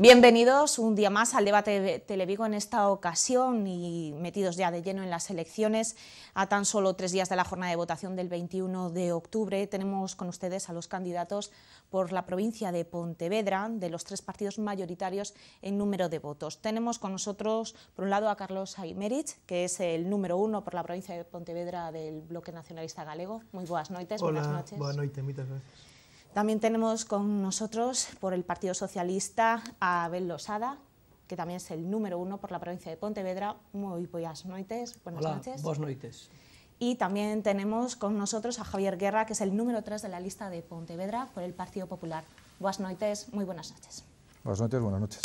Bienvenidos un día más al debate de Televigo, en esta ocasión y metidos ya de lleno en las elecciones. A tan solo 3 días de la jornada de votación del 21 de octubre tenemos con ustedes a los candidatos por la provincia de Pontevedra, de los 3 partidos mayoritarios en número de votos. Tenemos con nosotros, por un lado, a Carlos Aymerich, que es el número 1 por la provincia de Pontevedra del Bloque Nacionalista Galego. Muy buenas noches. Hola, buenas noches. Buenas noches, muchas gracias. También tenemos con nosotros por el Partido Socialista a Abel Losada, que también es el número 1 por la provincia de Pontevedra. Muy buenas noches. Buenas noches. Buenas noches. Y también tenemos con nosotros a Javier Guerra, que es el número 3 de la lista de Pontevedra por el Partido Popular. Buenas noches, muy buenas noches. Buenas noches, buenas noches.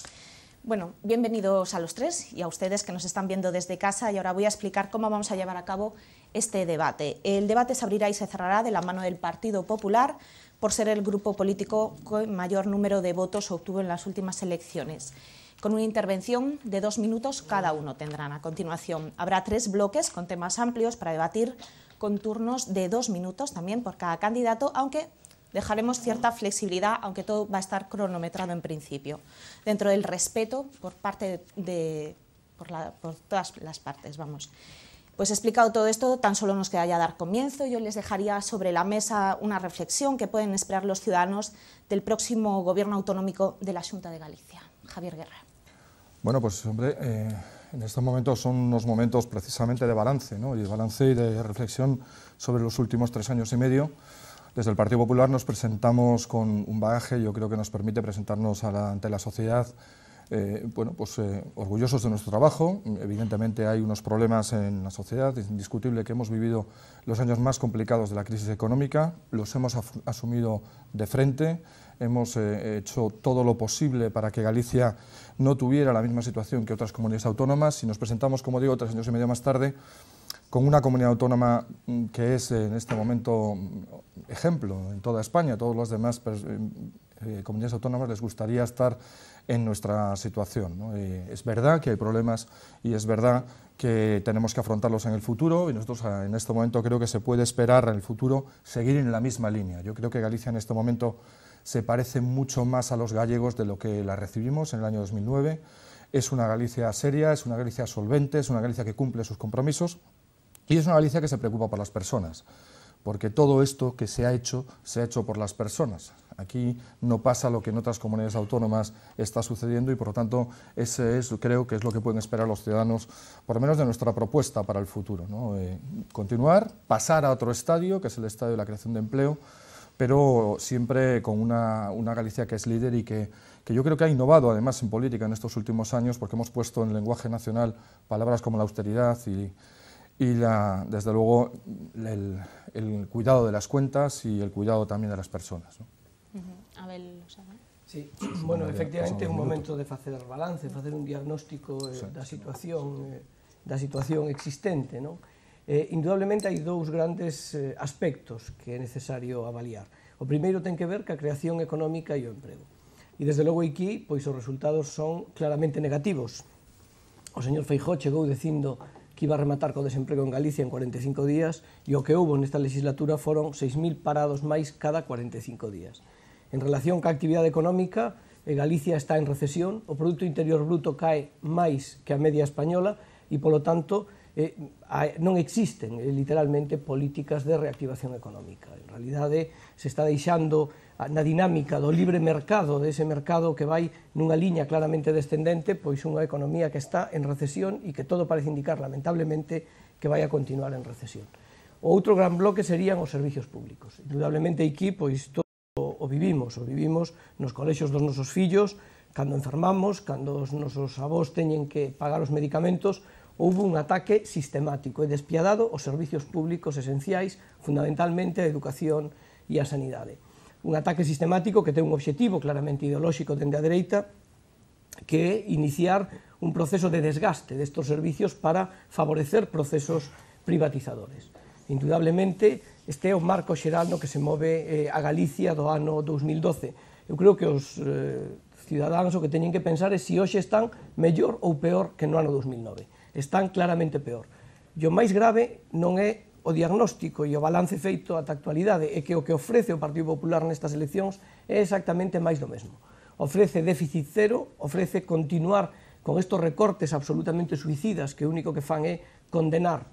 Bueno, bienvenidos a los 3 y a ustedes que nos están viendo desde casa, y ahora voy a explicar cómo vamos a llevar a cabo este debate. El debate se abrirá y se cerrará de la mano del Partido Popular, por ser el grupo político con mayor número de votos obtuvo en las últimas elecciones. Con una intervención de 2 minutos cada uno tendrán. A continuación habrá 3 bloques con temas amplios para debatir, con turnos de 2 minutos también por cada candidato, aunque dejaremos cierta flexibilidad, aunque todo va a estar cronometrado en principio, dentro del respeto por parte por todas las partes, vamos. Pues explicado todo esto, tan solo nos queda ya dar comienzo. Yo les dejaría sobre la mesa una reflexión que pueden esperar los ciudadanos del próximo gobierno autonómico de la Xunta de Galicia. Javier Guerra. Bueno, pues hombre, en estos momentos son unos momentos precisamente de balance, ¿no? Y de balance y de reflexión sobre los últimos 3 años y medio. Desde el Partido Popular nos presentamos con un bagaje, yo creo que nos permite presentarnos ante la sociedad orgullosos de nuestro trabajo. Evidentemente hay unos problemas en la sociedad, es indiscutible que hemos vivido los años más complicados de la crisis económica, los hemos asumido de frente, hemos hecho todo lo posible para que Galicia no tuviera la misma situación que otras comunidades autónomas, y nos presentamos, como digo, 3 años y medio más tarde, con una comunidad autónoma que es en este momento ejemplo en toda España. Todas las demás comunidades autónomas les gustaría estar en nuestra situación, ¿no? Es verdad que hay problemas y es verdad que tenemos que afrontarlos en el futuro, y nosotros en este momento creo que se puede esperar en el futuro seguir en la misma línea. Yo creo que Galicia en este momento se parece mucho más a los gallegos de lo que la recibimos en el año 2009. Es una Galicia seria, es una Galicia solvente, es una Galicia que cumple sus compromisos, y es una Galicia que se preocupa por las personas, porque todo esto que se ha hecho por las personas. Aquí no pasa lo que en otras comunidades autónomas está sucediendo, y por lo tanto creo que es lo que pueden esperar los ciudadanos, por lo menos de nuestra propuesta para el futuro, ¿no? Continuar, pasar a otro estadio, que es el estadio de la creación de empleo, pero siempre con una Galicia que es líder y que yo creo que ha innovado además en política en estos últimos años, porque hemos puesto en el lenguaje nacional palabras como la austeridad y desde luego el cuidado de las cuentas y el cuidado también de las personas, ¿no? Abel Losada. Sí, bueno, efectivamente é un momento de facer balance, facer un diagnóstico da situación existente, non? Indudablemente hai 2 grandes aspectos que é necesario avaliar. O primeiro ten que ver ca creación económica e o emprego. E desde logo aquí, pois os resultados son claramente negativos. O señor Feijóo chegou dicindo que iba a rematar co desemprego en Galicia en 45 días, e o que houbo nesta legislatura foron 6.000 parados máis cada 45 días. En relación ca actividade económica, Galicia está en recesión, o Produto Interior Bruto cae máis que a media española, e polo tanto non existen literalmente políticas de reactivación económica. En realidade se está deixando na dinámica do libre mercado, dese mercado que vai nunha liña claramente descendente, pois unha economía que está en recesión e que todo parece indicar, lamentablemente, que vai a continuar en recesión. O outro gran bloque serían os servicios públicos. Indudablemente aquí, pois, todo o vivimos nos colexios dos nosos fillos, cando enfermamos, cando os nosos avós teñen que pagar os medicamentos. Houve un ataque sistemático e despiadado aos servicios públicos esenciais, fundamentalmente a educación e a sanidade. Un ataque sistemático que ten un obxectivo claramente ideolóxico dende a dereita, que é iniciar un proceso de desgaste destes servicios para favorecer procesos privatizadores. Indudablemente, este é o marco xeral no que se move a Galicia do ano 2012. Eu creo que os cidadáns o que teñen que pensar é se hoxe están mellor ou peor que no ano 2009. Están claramente peor. E o máis grave non é o diagnóstico e o balance feito ata a actualidade, é que o que ofrece o Partido Popular nestas eleccións é exactamente máis do mesmo. ofrece déficit cero, ofrece continuar con estos recortes absolutamente suicidas que o único que fan é condenar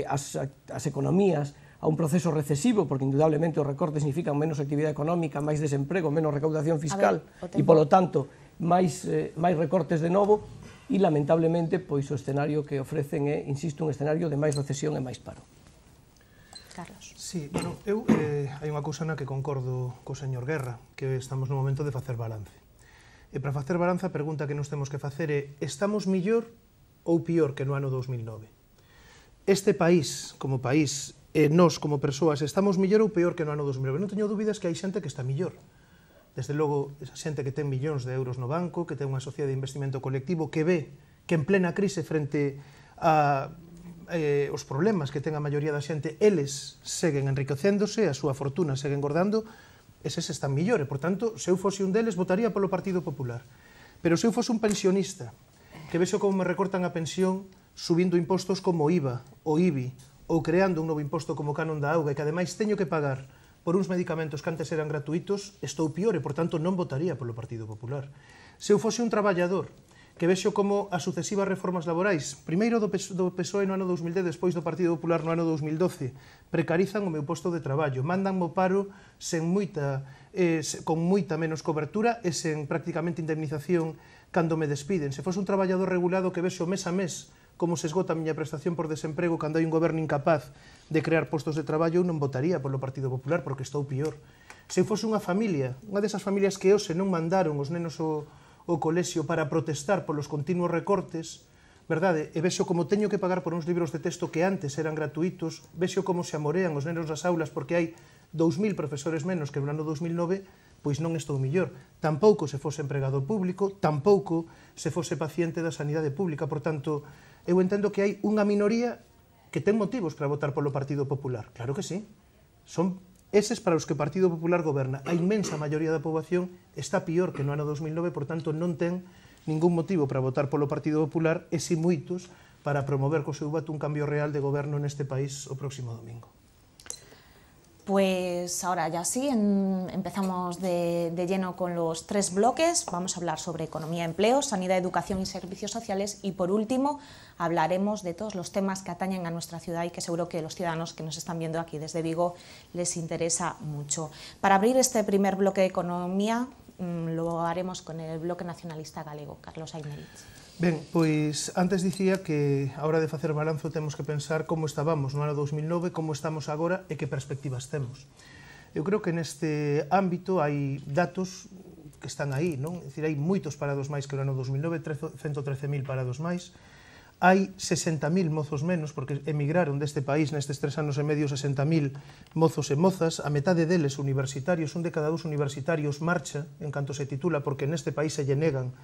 as economías a un proceso recesivo, porque indudablemente os recortes significan menos actividade económica, máis desemprego, menos recaudación fiscal e, polo tanto, máis recortes de novo e, lamentablemente, pois o escenario que ofrecen é, insisto, un escenario de máis recesión e máis paro. Carlos. Sí, bueno, hai unha cousa na que concordo co señor Guerra, que estamos no momento de facer balance. E para facer balance, a pregunta que nos temos que facer é: estamos millor ou pior que no ano 2009? Este país, como país, nós como persoas, estamos millor ou peor que no ano 2009? Non teño dúbidas que hai xente que está millor. Desde logo, esa xente que ten millóns de euros no banco, que ten unha sociedade de investimento colectivo, que ve que en plena crise frente a os problemas que ten a maioría da xente, eles seguen enriquecéndose, a súa fortuna segue engordando, eses están millor, e, por tanto, se eu fose un deles, votaría polo Partido Popular. Pero se eu fose un pensionista, que vexo como me recortan a pensión subindo impostos como o IVA, o IBI, ou creando un novo imposto como o canon da auga, e que ademais teño que pagar por uns medicamentos que antes eran gratuitos, estou pior e, por tanto, non votaría polo Partido Popular. Se eu fose un traballador que vexo como as sucesivas reformas laborais, primeiro do PSOE no ano 2010, despois do Partido Popular no ano 2012, precarizan o meu posto de traballo, mandanme ao paro con moita menos cobertura e sen prácticamente indemnización cando me despiden. Se fose un traballador regulado que vexo mes a mes como se esgota a miña prestación por desemprego cando hai un goberno incapaz de crear postos de traballo, eu non votaría polo Partido Popular porque estou pior. Se fose unha familia, unha desas familias que hoxe non mandaron os nenos ao colexio para protestar polos continuos recortes, verdade? E vexo como teño que pagar por uns libros de texto que antes eran gratuitos, vexo como se amorean os nenos nas aulas porque hai 2.000 profesores menos que no ano 2009, pois non estou millor. Tampouco se fose empregado público, tampouco se fose paciente da sanidade pública. Por tanto, eu entendo que hai unha minoría que ten motivos para votar polo Partido Popular. Claro que sí. Son eses para os que o Partido Popular goberna. A inmensa maioría da poboación está pior que no ano 2009, por tanto, non ten ningún motivo para votar polo Partido Popular e si moitos para promover co seu voto un cambio real de goberno neste país o próximo domingo. Pues ahora ya sí, empezamos de lleno con los tres bloques. Vamos a hablar sobre economía, empleo, sanidad, educación y servicios sociales. Y por último, hablaremos de todos los temas que atañen a nuestra ciudad y que seguro que los ciudadanos que nos están viendo aquí desde Vigo les interesa mucho. Para abrir este primer bloque de economía, lo haremos con el bloque nacionalista galego. Carlos Aymerich. Ben, pois antes dicía que a hora de facer balanzo temos que pensar como estábamos no ano 2009, como estamos agora e que perspectivas temos. Eu creo que neste ámbito hai datos que están aí, non? É dicir, hai moitos parados máis que no ano 2009, 113.000 parados máis, hai 60.000 mozos menos, porque emigraron deste país nestes 3 anos e medio 60.000 mozos e mozas, a metade deles universitarios, un de cada 2 universitarios marcha en canto se titula, porque neste país se lle negan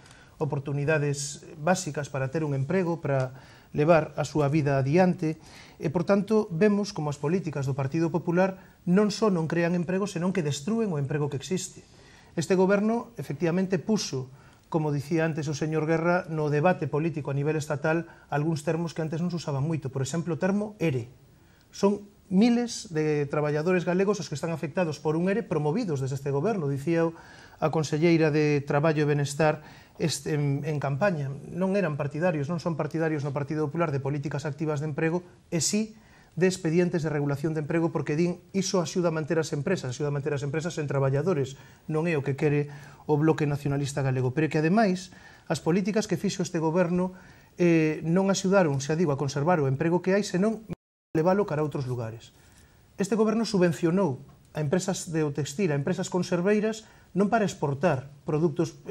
oportunidades básicas para ter un emprego, para levar a súa vida adiante, e, por tanto, vemos como as políticas do Partido Popular non só non crean emprego, senón que destrúen o emprego que existe. Este goberno, efectivamente, puso, como dicía antes o señor Guerra, no debate político a nivel estatal algúns termos que antes non se usaban moito. Por exemplo, o termo ERE. Son miles de traballadores galegos os que están afectados por un ERE promovidos desde este goberno. Dicía a conselleira de Traballo e Benestar en campaña. Non eran partidarios, non son partidarios no Partido Popular de políticas activas de emprego e sí de expedientes de regulación de emprego, porque din iso axuda a manter as empresas, en traballadores, non é o que quere o Bloque Nacionalista Galego, pero que ademais as políticas que fixo este goberno non axudaron, xa digo, a conservar o emprego que hai, senón leválo cara a outros lugares. Este goberno subvencionou a empresas de textil, a empresas conserveiras, non para exportar produtos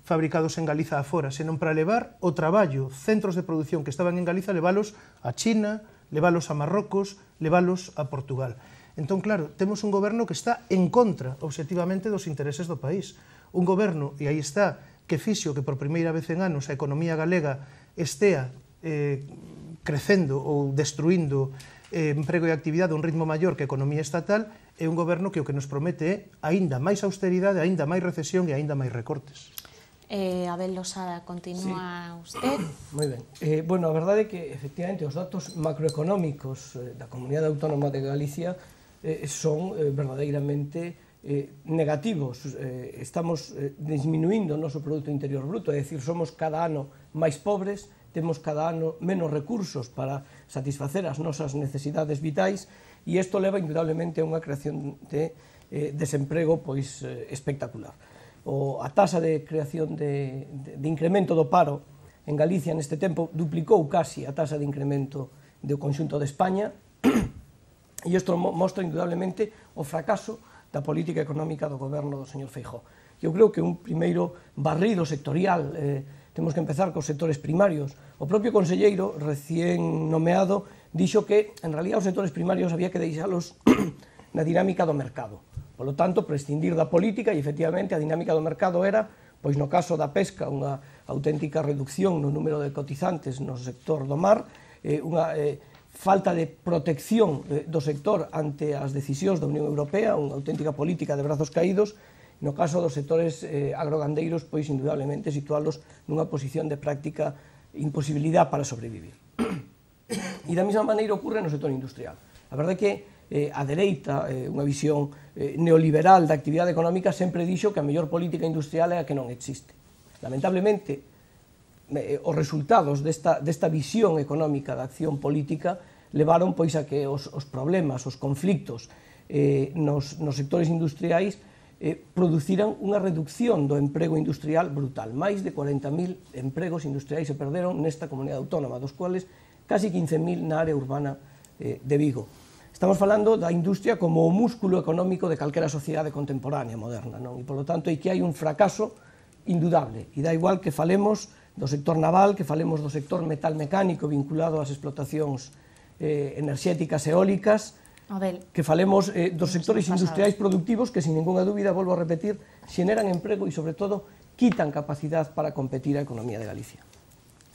fabricados en Galiza afora, senón para levar o traballo, centros de produción que estaban en Galiza, leválos a China, leválos a Marrocos, leválos a Portugal. Entón, claro, temos un goberno que está en contra, obxectivamente, dos intereses do país. Un goberno, e aí está, que fixo que por primeira vez en anos a economía galega estea crecendo ou destruindo emprego e actividade a un ritmo maior que a economía estatal, é un goberno que o que nos promete é aínda máis austeridade, aínda máis recesión e aínda máis recortes. Abel Losada, continúa usted. Moi ben. Bueno, a verdade é que, efectivamente, os datos macroeconómicos da Comunidade Autónoma de Galicia son verdadeiramente negativos, estamos disminuindo o noso Produto Interior Bruto, é dicir, somos cada ano máis pobres, temos cada ano menos recursos para satisfacer as nosas necesidades vitais, e isto leva indudablemente a unha creación de desemprego pois espectacular. A tasa de creación de incremento do paro en Galicia neste tempo duplicou casi a tasa de incremento do conxunto de España, e isto mostra indudablemente o fracaso da política económica do goberno do señor Feijóo. Eu creo que un primeiro barrido sectorial, temos que empezar cos sectores primarios. O propio conselleiro, recién nomeado, dixo que, en realidad, os sectores primarios había que deixalos na dinámica do mercado. Por lo tanto, prescindir da política, e efectivamente a dinámica do mercado era, pois no caso da pesca, unha auténtica reducción no número de cotizantes no sector do mar, unha falta de protección do sector ante as decisións da Unión Europea, unha auténtica política de brazos caídos. No caso dos sectores agrogandeiros, pois indudablemente situálos nunha posición de práctica imposibilidade para sobrevivir. E da mesma maneira ocurre no sector industrial. A verdade é que a dereita, unha visión neoliberal da actividade económica, sempre dixo que a mellor política industrial é a que non existe. Lamentablemente, os resultados desta visión económica da acción política levaron pois a que os problemas, os conflictos nos sectores industriais produciran unha reducción do emprego industrial brutal. Máis de 40.000 empregos industriais se perderon nesta comunidade autónoma, dos cuales casi 15.000 na área urbana de Vigo. Estamos falando da industria como o músculo económico de calquera sociedade contemporánea, moderna, non? E, por lo tanto, é que hai un fracaso indudable. E dá igual que falemos do sector naval, que falemos do sector metalmecánico vinculado ás explotacións enerxéticas eólicas, que falemos dos sectores industriais productivos que, sin ninguna dúbida, volvo a repetir, xeneran emprego e, sobre todo, quitan capacidade para competir a economía de Galicia.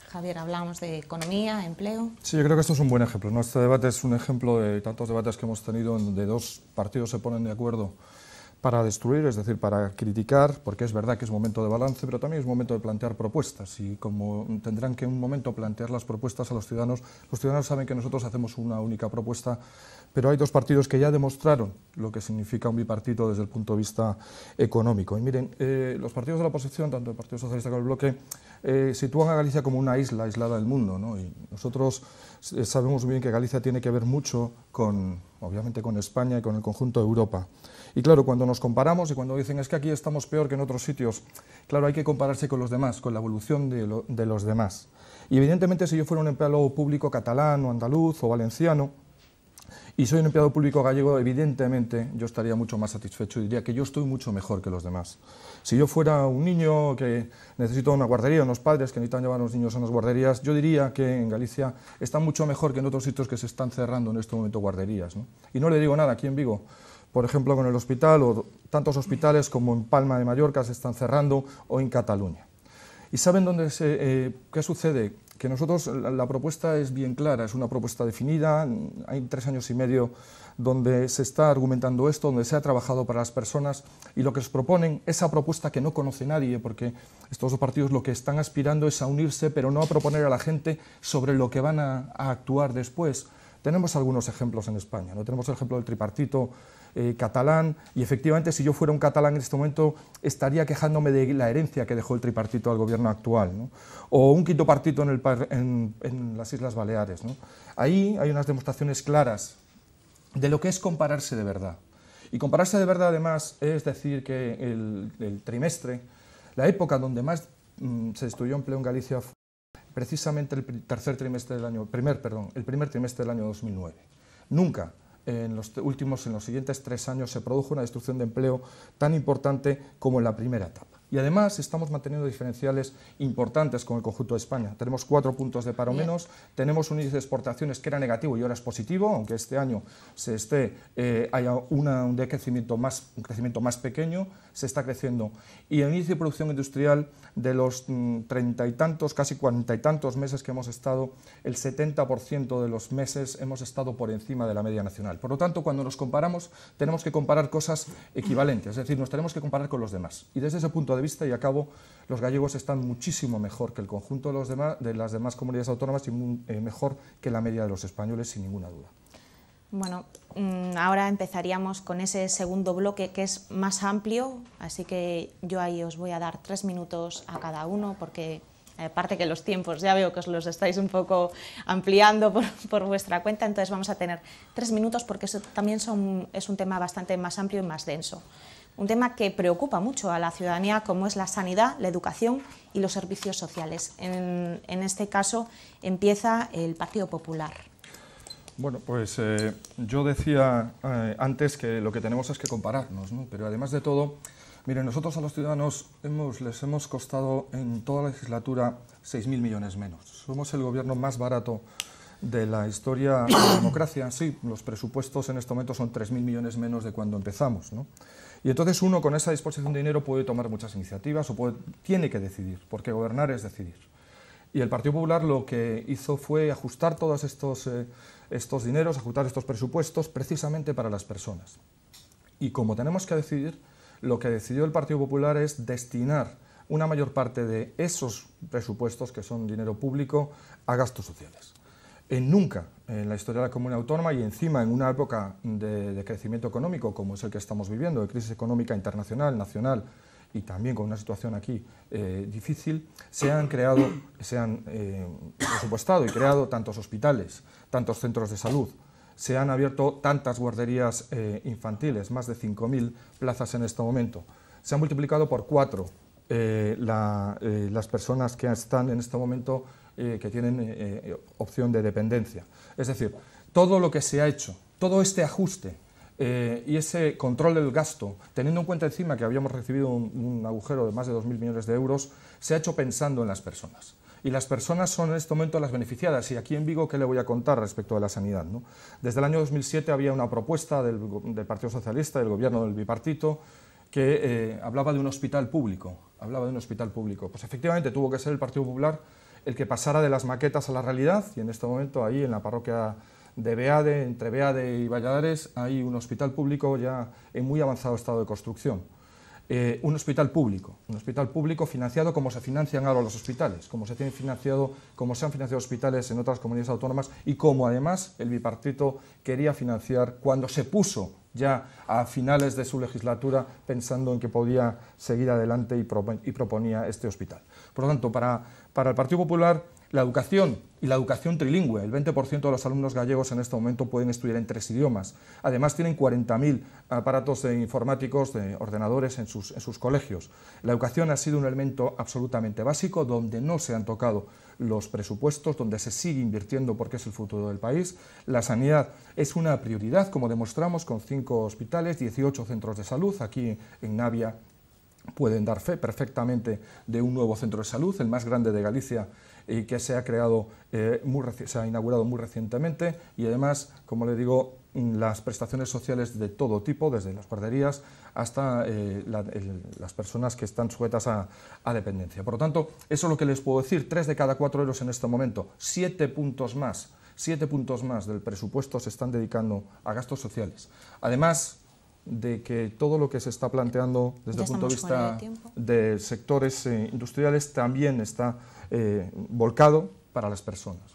Javier, hablamos de economía, empleo. Sí, yo creo que esto es un buen ejemplo, ¿no? Este debate es un ejemplo de tantos debates que hemos tenido donde dos partidos se ponen de acuerdo para destruir, es decir, para criticar, porque es verdad que es momento de balance, pero también es momento de plantear propuestas, y como tendrán que en un momento plantear las propuestas a los ciudadanos saben que nosotros hacemos una única propuesta, pero hay dos partidos que ya demostraron lo que significa un bipartito desde el punto de vista económico. Y miren, los partidos de la oposición, tanto el Partido Socialista como el Bloque, sitúan a Galicia como una isla aislada del mundo, ¿no? Y nosotros sabemos muy bien que Galicia tiene que ver mucho obviamente con España y con el conjunto de Europa. Y claro, cuando nos comparamos y cuando dicen es que aquí estamos peor que en otros sitios, claro, hay que compararse con los demás, con la evolución de los demás. Y evidentemente, si yo fuera un empleado público catalán o andaluz o valenciano, y soy un empleado público gallego, evidentemente yo estaría mucho más satisfecho y diría que yo estoy mucho mejor que los demás. Si yo fuera un niño que necesita una guardería, unos padres que necesitan llevar a los niños a unas guarderías, yo diría que en Galicia está mucho mejor que en otros sitios que se están cerrando en este momento guarderías, ¿no? Y no le digo nada aquí en Vigo, por ejemplo, con el hospital o tantos hospitales como en Palma de Mallorca se están cerrando o en Cataluña. ¿Y saben qué sucede? Que nosotros, la propuesta es bien clara, es una propuesta definida, hay 3 años y medio donde se está argumentando esto, donde se ha trabajado para las personas, y lo que nos proponen, esa propuesta que no conoce nadie, porque estos dos partidos lo que están aspirando es a unirse, pero no a proponer a la gente sobre lo que van a actuar después. Tenemos algunos ejemplos en España, ¿no? Tenemos el ejemplo del tripartito catalán, y efectivamente si yo fuera un catalán en este momento estaría quejándome de la herencia que dejó el tripartito al gobierno actual, ¿no? O un quinto partido en las Islas Baleares, ¿no? Ahí hay unas demostraciones claras de lo que es compararse de verdad. Y compararse de verdad además es decir que el trimestre, la época donde más se destruyó empleo en Galicia fue precisamente el primer trimestre del año 2009. Nunca en los siguientes 3 años se produjo una destrucción de empleo tan importante como en la primera etapa. Y además estamos manteniendo diferenciales importantes con el conjunto de España. Tenemos 4 puntos de paro menos, tenemos un índice de exportaciones que era negativo y ahora es positivo, aunque este año haya un crecimiento más pequeño, se está creciendo. Y el índice de producción industrial, de los 30 y tantos, casi 40 y tantos meses que hemos estado, el 70% de los meses hemos estado por encima de la media nacional. Por lo tanto, cuando nos comparamos, tenemos que comparar cosas equivalentes, es decir, nos tenemos que comparar con los demás. Y desde ese punto de vista, y acabo, los gallegos están muchísimo mejor que el conjunto de las demás comunidades autónomas y mejor que la media de los españoles, sin ninguna duda. Bueno, ahora empezaríamos con ese segundo bloque que es más amplio, así que yo ahí os voy a dar 3 minutos a cada uno, porque aparte que los tiempos ya veo que os los estáis un poco ampliando por vuestra cuenta, entonces vamos a tener 3 minutos porque eso también es un tema bastante más amplio y más denso. Un tema que preocupa mucho a la ciudadanía, como es la sanidad, la educación y los servicios sociales. En este caso empieza el Partido Popular. Bueno, pues yo decía antes que lo que tenemos es que compararnos, ¿no? Pero además de todo, miren, nosotros a los ciudadanos les hemos costado en toda la legislatura 6.000 millones menos. Somos el gobierno más barato de la historia de la democracia. Sí, los presupuestos en este momento son 3.000 millones menos de cuando empezamos, ¿no? Y entonces uno con esa disposición de dinero puede tomar muchas iniciativas o tiene que decidir, porque gobernar es decidir. Y el Partido Popular lo que hizo fue ajustar todos estos dineros, ajustar estos presupuestos precisamente para las personas. Y como tenemos que decidir, lo que decidió el Partido Popular es destinar una mayor parte de esos presupuestos, que son dinero público, a gastos sociales. Nunca en la historia de la comunidad autónoma, y encima en una época de crecimiento económico como es el que estamos viviendo, de crisis económica internacional, nacional, y también con una situación aquí difícil, se han presupuestado y creado tantos hospitales, tantos centros de salud, se han abierto tantas guarderías infantiles, más de 5.000 plazas en este momento, se han multiplicado por 4 las personas que están en este momento que tienen opción de dependencia. Es decir, todo lo que se ha hecho, todo este ajuste y ese control del gasto, teniendo en cuenta encima que habíamos recibido un agujero de más de 2.000 millones de euros, se ha hecho pensando en las personas. Y las personas son en este momento las beneficiadas. Y aquí en Vigo, ¿qué le voy a contar respecto de la sanidad, ¿no? Desde el año 2007 había una propuesta del Partido Socialista, del gobierno del bipartito, que hablaba de un hospital público. Pues efectivamente tuvo que ser el Partido Popular el que pasara de las maquetas a la realidad, y en este momento ahí en la parroquia de Beade, entre Beade y Valladares, hay un hospital público ya en muy avanzado estado de construcción. Un hospital público financiado como se financian ahora los hospitales, como se han financiado hospitales en otras comunidades autónomas, y como además el bipartito quería financiar cuando se puso ya a finales de su legislatura pensando en que podía seguir adelante y proponía este hospital. Por lo tanto, para el Partido Popular, la educación y la educación trilingüe, el 20% de los alumnos gallegos en este momento pueden estudiar en 3 idiomas. Además tienen 40.000 aparatos informáticos, de ordenadores en sus colegios. La educación ha sido un elemento absolutamente básico, donde no se han tocado los presupuestos, donde se sigue invirtiendo porque es el futuro del país. La sanidad es una prioridad, como demostramos con 5 hospitales, 18 centros de salud. Aquí en Navia pueden dar fe perfectamente de un nuevo centro de salud, el más grande de Galicia, y que se ha inaugurado muy recientemente, y además, como le digo, las prestaciones sociales de todo tipo, desde las guarderías hasta las personas que están sujetas a dependencia. Por lo tanto, eso es lo que les puedo decir: 3 de cada 4 euros en este momento, 7 puntos más del presupuesto se están dedicando a gastos sociales. Además de que todo lo que se está planteando desde el punto de vista de sectores industriales también está volcado para las personas.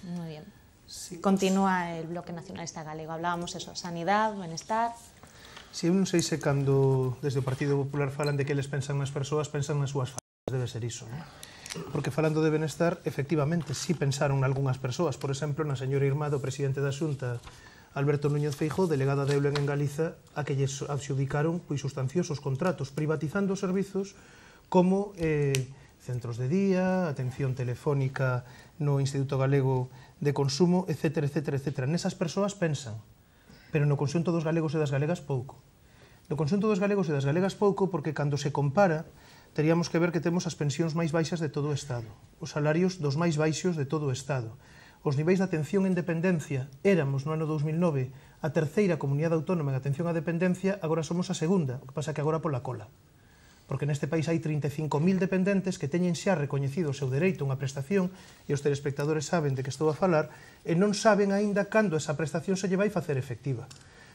Muy bien. Sí. Continúa el Bloque Nacionalista Galego. Hablábamos eso, sanidad, benestar. Si eu non sei se cando desde o Partido Popular falan de que eles pensan nas persoas, pensan nas súas familias, debe ser iso, non? Porque falando de benestar, efectivamente, sí pensaron nalgúnas persoas. Por exemplo, na señora Irmá, do presidente da Xunta, Alberto Núñez Feijóo, delegada de Eulen en Galiza, a que lles adxudicaron sustanciosos contratos, privatizando servizos como centros de día, atención telefónica no Instituto Galego de Consumo, etcétera, etcétera, etcétera. Nesas persoas pensan, pero no conxunto dos galegos e das galegas pouco. No conxunto dos galegos e das galegas pouco, porque cando se compara, teríamos que ver que temos as pensións máis baixas de todo o Estado, os salarios dos máis baixos de todo o Estado. Os niveis de atención en dependencia, éramos no ano 2009 a terceira comunidade autónoma en atención á dependencia, agora somos a segunda, o que pasa que agora pola cola. Porque neste país hai 35.000 dependentes que teñen xa recoñecido o seu dereito a unha prestación, e os telespectadores saben de que estou a falar, e non saben aínda cando esa prestación se lle vai facer efectiva.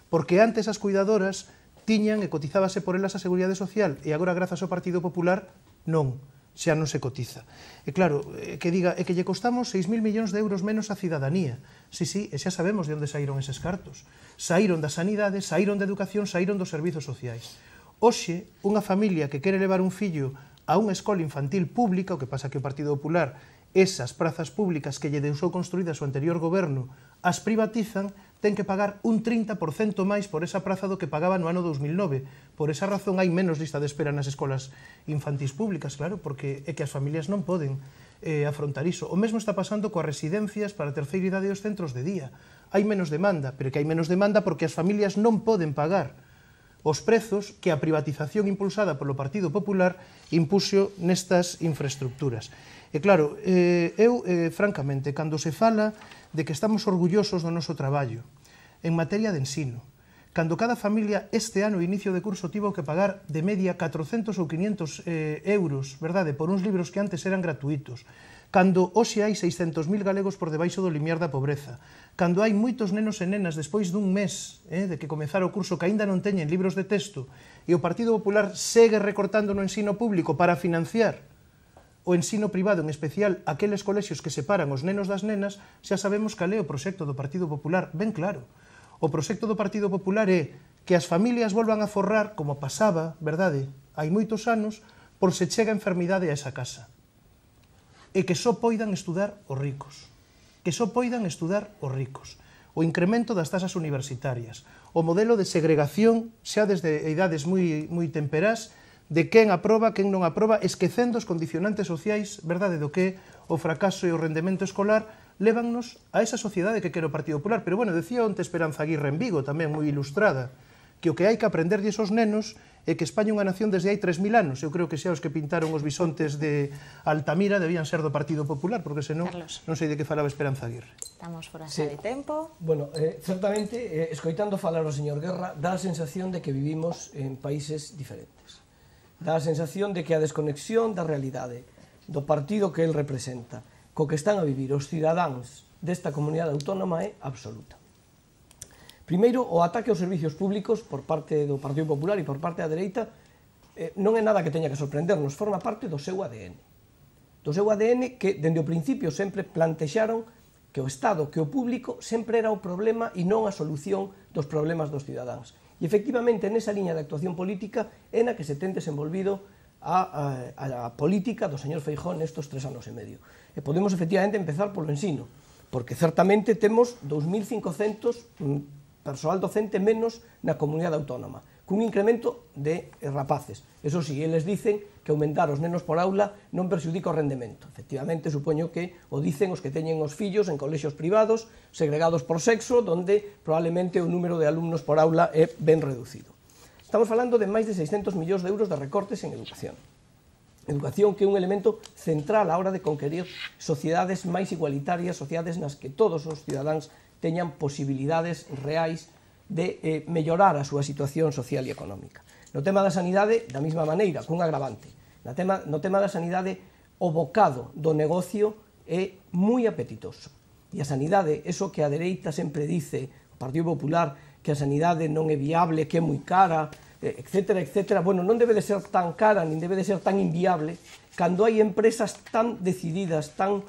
Porque antes as cuidadoras tiñan e cotizábase por elas a Seguridade Social, e agora, grazas ao Partido Popular, non. xa non se cotiza. E claro, que diga, é que lle costamos 6.000 millóns de euros menos a cidadanía. Sí, e xa sabemos de onde saíron eses cartos. Saíron da sanidade, saíron da educación, saíron dos servizos sociais. Hoxe, unha familia que quere levar un fillo a unha escola infantil pública, o que pasa que o Partido Popular, esas prazas públicas que lle deixou construídas o anterior goberno, as privatizan, ten que pagar un 30% máis por esa praza do que pagaba no ano 2009. Por esa razón hai menos lista de espera nas escolas infantís públicas, claro, porque é que as familias non poden afrontar iso. O mesmo está pasando coas residencias para a terceira idade e os centros de día. Hai menos demanda, pero que hai menos demanda porque as familias non poden pagar os prezos que a privatización impulsada polo Partido Popular impuxo nestas infraestructuras. E claro, eu, francamente, cando se fala de que estamos orgullosos do noso traballo en materia de ensino, cando cada familia este ano, inicio de curso, tivo que pagar de media 400 ou 500 euros, verdade, por uns libros que antes eran gratuitos, cando hoxe hai 600.000 galegos por debaixo do limiar da pobreza, cando hai moitos nenos e nenas despois dun mes de que comezara o curso que aínda non teñen libros de texto e o Partido Popular segue recortando no ensino público para financiar o ensino privado, en especial aqueles colexios que separan os nenos das nenas, xa sabemos cal é o proxecto do Partido Popular, ben claro. O proxecto do Partido Popular é que as familias volvan a forrar, como pasaba, verdade, hai moitos anos, por se chega a enfermidade a esa casa. E que só poidan estudar os ricos. Que só poidan estudar os ricos. O incremento das tasas universitarias. O modelo de segregación, xa desde idades moi temperás, de quen aproba, quen non aproba, esquecendo os condicionantes sociais, verdade, do que o fracaso e o rendemento escolar lévannos a esa sociedade que quere o Partido Popular. Pero, bueno, decía onte Esperanza Aguirre en Vigo, tamén moi ilustrada, que o que hai que aprenderlle esos nenos é que España é unha nación desde hai 3.000 anos. Eu creo que xa os que pintaron os bisontes de Altamira debían ser do Partido Popular, porque senón non sei de que falaba Esperanza Aguirre. Estamos fora xa de tempo. Bueno, certamente, escoitando falar o señor Guerra, dá a sensación de que vivimos en países diferentes. Dá a sensación de que a desconexión da realidade do partido que el representa co que están a vivir os cidadáns desta comunidade autónoma é absoluta. Primeiro, o ataque aos servicios públicos por parte do Partido Popular e por parte da dereita non é nada que teña que sorprendernos, forma parte do seu ADN. Do seu ADN que, dende o principio, sempre plantexaron que o Estado, que o público, sempre era o problema e non a solución dos problemas dos cidadáns. E, efectivamente, nesa liña de actuación política é na que se ten desenvolvido a política do señor Feijóo nestes 3 anos e medio. E podemos, efectivamente, empezar polo ensino, porque certamente temos 2.500 persoal docente menos na comunidade autónoma, cun incremento de rapaces. Eso sí, eles dicen que aumentar os nenos por aula non perxudica o rendemento. Efectivamente, supoño que o dicen os que teñen os fillos en colexios privados, segregados por sexo, donde probablemente o número de alumnos por aula é ben reducido. Estamos falando de máis de 600 millóns de euros de recortes en educación. Educación que é un elemento central á hora de conquerir sociedades máis igualitarias, sociedades nas que todos os cidadáns teñan posibilidades reais de mellorar a súa situación social e económica. No tema da sanidade, da mesma maneira, cun agravante. No tema da sanidade, o bocado do negocio é moi apetitoso. E a sanidade, eso que a dereita sempre dice, o Partido Popular, que a sanidade non é viable, que é moi cara, etcétera, etcétera. Bueno, non debe de ser tan cara, nin debe de ser tan inviable, cando hai empresas tan decididas, tan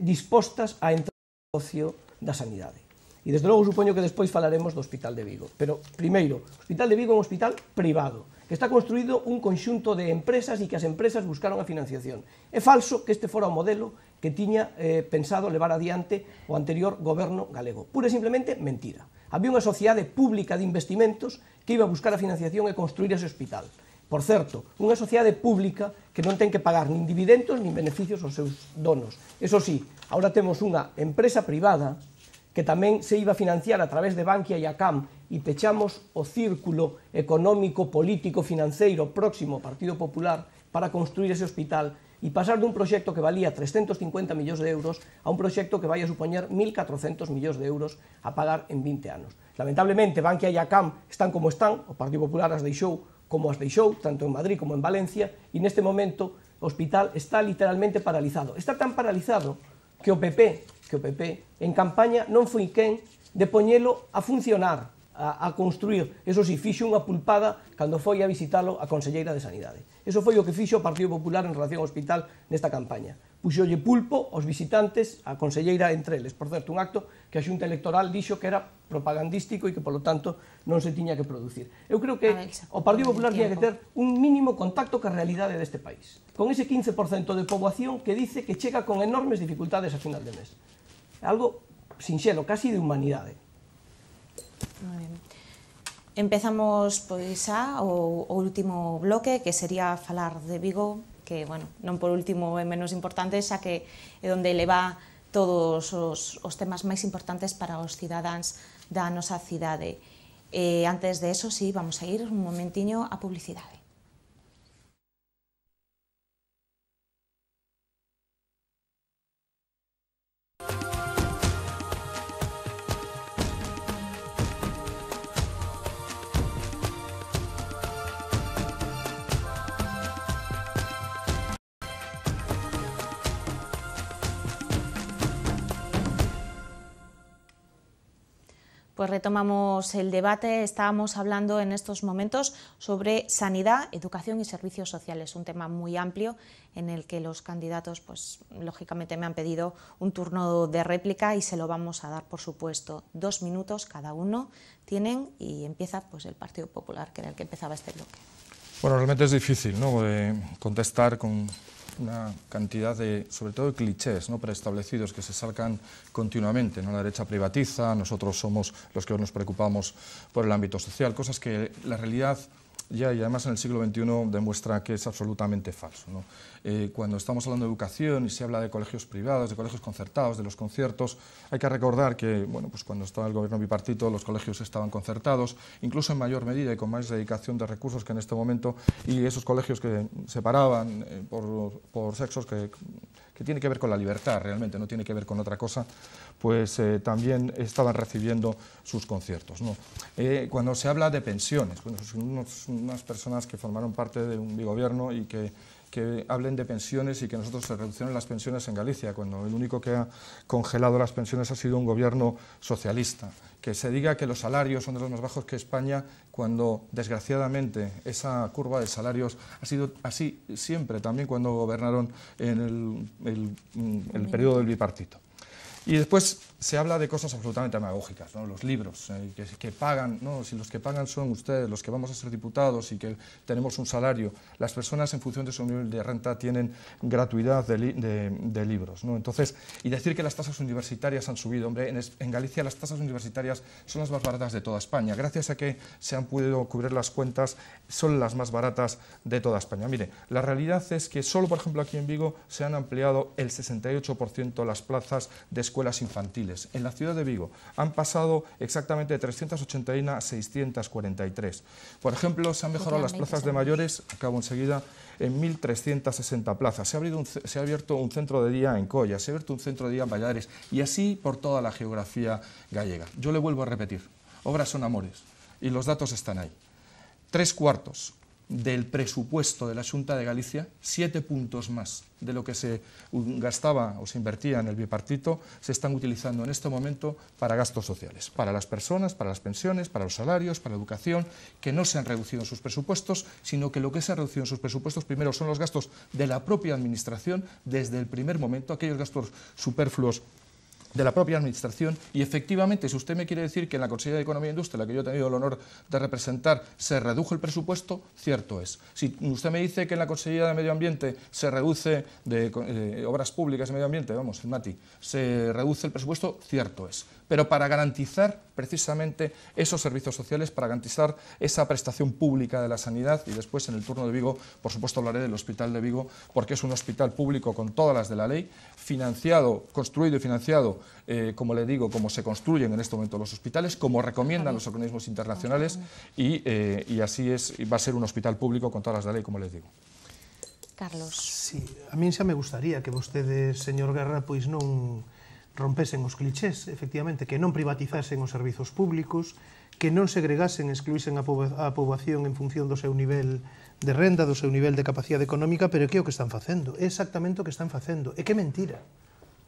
dispostas a entrar no negocio da sanidade. E, desde logo, supoño que despois falaremos do Hospital de Vigo. Pero, primeiro, o Hospital de Vigo é un hospital privado, que está construído un conxunto de empresas e que as empresas buscaron a financiación. É falso que este fora o modelo que tiña pensado levar adiante o anterior goberno galego. Pura e simplemente mentira. Había unha sociedade pública de investimentos que iba a buscar a financiación e construir ese hospital. Por certo, unha sociedade pública que non ten que pagar nin dividendos nin beneficios aos seus donos. Eso sí, agora temos unha empresa privada que tamén se iba a financiar a través de Bankia e ACAM e pechamos o círculo económico, político, financeiro próximo ao Partido Popular para construir ese hospital e pasar dun proxecto que valía 350 millóns de euros a un proxecto que vai a supoñer 1.400 millóns de euros a pagar en 20 anos. Lamentablemente, Bankia e ACAM están como están, o Partido Popular as deixou como as deixou, tanto en Madrid como en Valencia, e neste momento o hospital está literalmente paralizado. Está tan paralizado que o PP en campaña non foi quen de poñelo a funcionar, a construir. Eso si, fixo unha pulpada cando foi a visitalo a conselleira de Sanidade. Eso foi o que fixo o Partido Popular en relación ao hospital nesta campaña. Puxolle pulpo aos visitantes, a conselleira entre eles. Por certo, un acto que a Xunta Electoral dixo que era propagandístico e que, polo tanto, non se tiña que producir. Eu creo que o Partido Popular tiña que ter un mínimo contacto ca realidade deste país, con ese 15% de poboación que dice que chega con enormes dificultades a final de mes. Algo sinxelo, casi de humanidade. Moi ben. Empezamos pois xa o último bloque, que sería falar de Vigo, que, bueno, non por último é menos importante, xa que é onde leva todos os temas máis importantes para os cidadáns da nosa cidade. Antes de eso, sí, vamos a ir un momentiño a publicidade. Pues retomamos el debate. Estábamos hablando en estos momentos sobre sanidad, educación y servicios sociales, un tema muy amplio en el que los candidatos, pues lógicamente me han pedido un turno de réplica y se lo vamos a dar, por supuesto. 2 minutos cada uno tienen y empieza pues el Partido Popular, que era el que empezaba este bloque. Bueno, realmente es difícil, ¿no?, contestar con una cantidad de, sobre todo, de clichés, ¿no?, preestablecidos que se sacan continuamente, ¿no? La derecha privatiza, nosotros somos los que nos preocupamos por el ámbito social, cosas que la realidad ya, y además en el siglo XXI, demuestra que es absolutamente falso, ¿no? Cuando estamos hablando de educación y se habla de colegios privados, de colegios concertados, de los conciertos, hay que recordar que, bueno, pues cuando estaba el gobierno bipartito, los colegios estaban concertados, incluso en mayor medida y con más dedicación de recursos que en este momento, y esos colegios que separaban por sexos, que tiene que ver con la libertad realmente, no tiene que ver con otra cosa, pues también estaban recibiendo sus conciertos, ¿no? Cuando se habla de pensiones, bueno, unas personas que formaron parte de un bigobierno y que hablen de pensiones y que nosotros se reduccionen las pensiones en Galicia, cuando el único que ha congelado las pensiones ha sido un gobierno socialista. Que se diga que los salarios son de los más bajos que España, cuando desgraciadamente esa curva de salarios ha sido así siempre, también cuando gobernaron en el periodo del bipartito. Y después se habla de cosas absolutamente demagógicas, ¿no? Los libros que pagan, ¿no? Si los que pagan son ustedes, los que vamos a ser diputados y que tenemos un salario, las personas en función de su nivel de renta tienen gratuidad de libros, ¿no? Entonces, y decir que las tasas universitarias han subido, hombre, en Galicia las tasas universitarias son las más baratas de toda España, gracias a que se han podido cubrir las cuentas, son las más baratas de toda España. Mire, la realidad es que solo, por ejemplo, aquí en Vigo se han ampliado el 68% las plazas de escuelas infantiles. En la ciudad de Vigo han pasado exactamente de 381 a 643. Por ejemplo, se han mejorado las plazas de mayores, acabo enseguida, en 1.360 plazas. Se ha abierto un centro de día en Colla, se ha abierto un centro de día en Valladares, y así por toda la geografía gallega. Yo le vuelvo a repetir, obras son amores, y los datos están ahí. 3/4 del presupuesto de la Xunta de Galicia, 7 puntos más de lo que se gastaba o se invertía en el bipartito, se están utilizando en este momento para gastos sociales, para las personas, para las pensiones, para los salarios, para la educación, que no se han reducido en sus presupuestos, sino que lo que se ha reducido en sus presupuestos primero son los gastos de la propia administración desde el primer momento, aquellos gastos superfluos de la propia administración, y efectivamente, si usted me quiere decir que en la Consellería de Economía e Industria, la que yo he tenido el honor de representar, se redujo el presupuesto, cierto es. Si usted me dice que en la Consellería de Medio Ambiente se reduce, de Obras Públicas y Medio Ambiente, vamos, el MATI, se reduce el presupuesto, cierto es. Pero para garantizar precisamente esos servicios sociales, para garantizar esa prestación pública de la sanidad, y después en el turno de Vigo, por supuesto hablaré del Hospital de Vigo, porque es un hospital público con todas las de la ley, financiado, construido y financiado, como le digo, como se construyen en este momento los hospitales, como recomiendan los organismos internacionales, y así es, va a ser un hospital público con todas las de la ley, como les digo. Carlos. Sí, a min xa me gustaría que vostedes, señor Guerra, pois non rompesen os clichés, efectivamente, que non privatizasen os servizos públicos, que non segregasen, excluísen a poboación en función do seu nivel de renda, do seu nivel de capacidade económica, pero que é o que están facendo? É exactamente o que están facendo. E que mentira.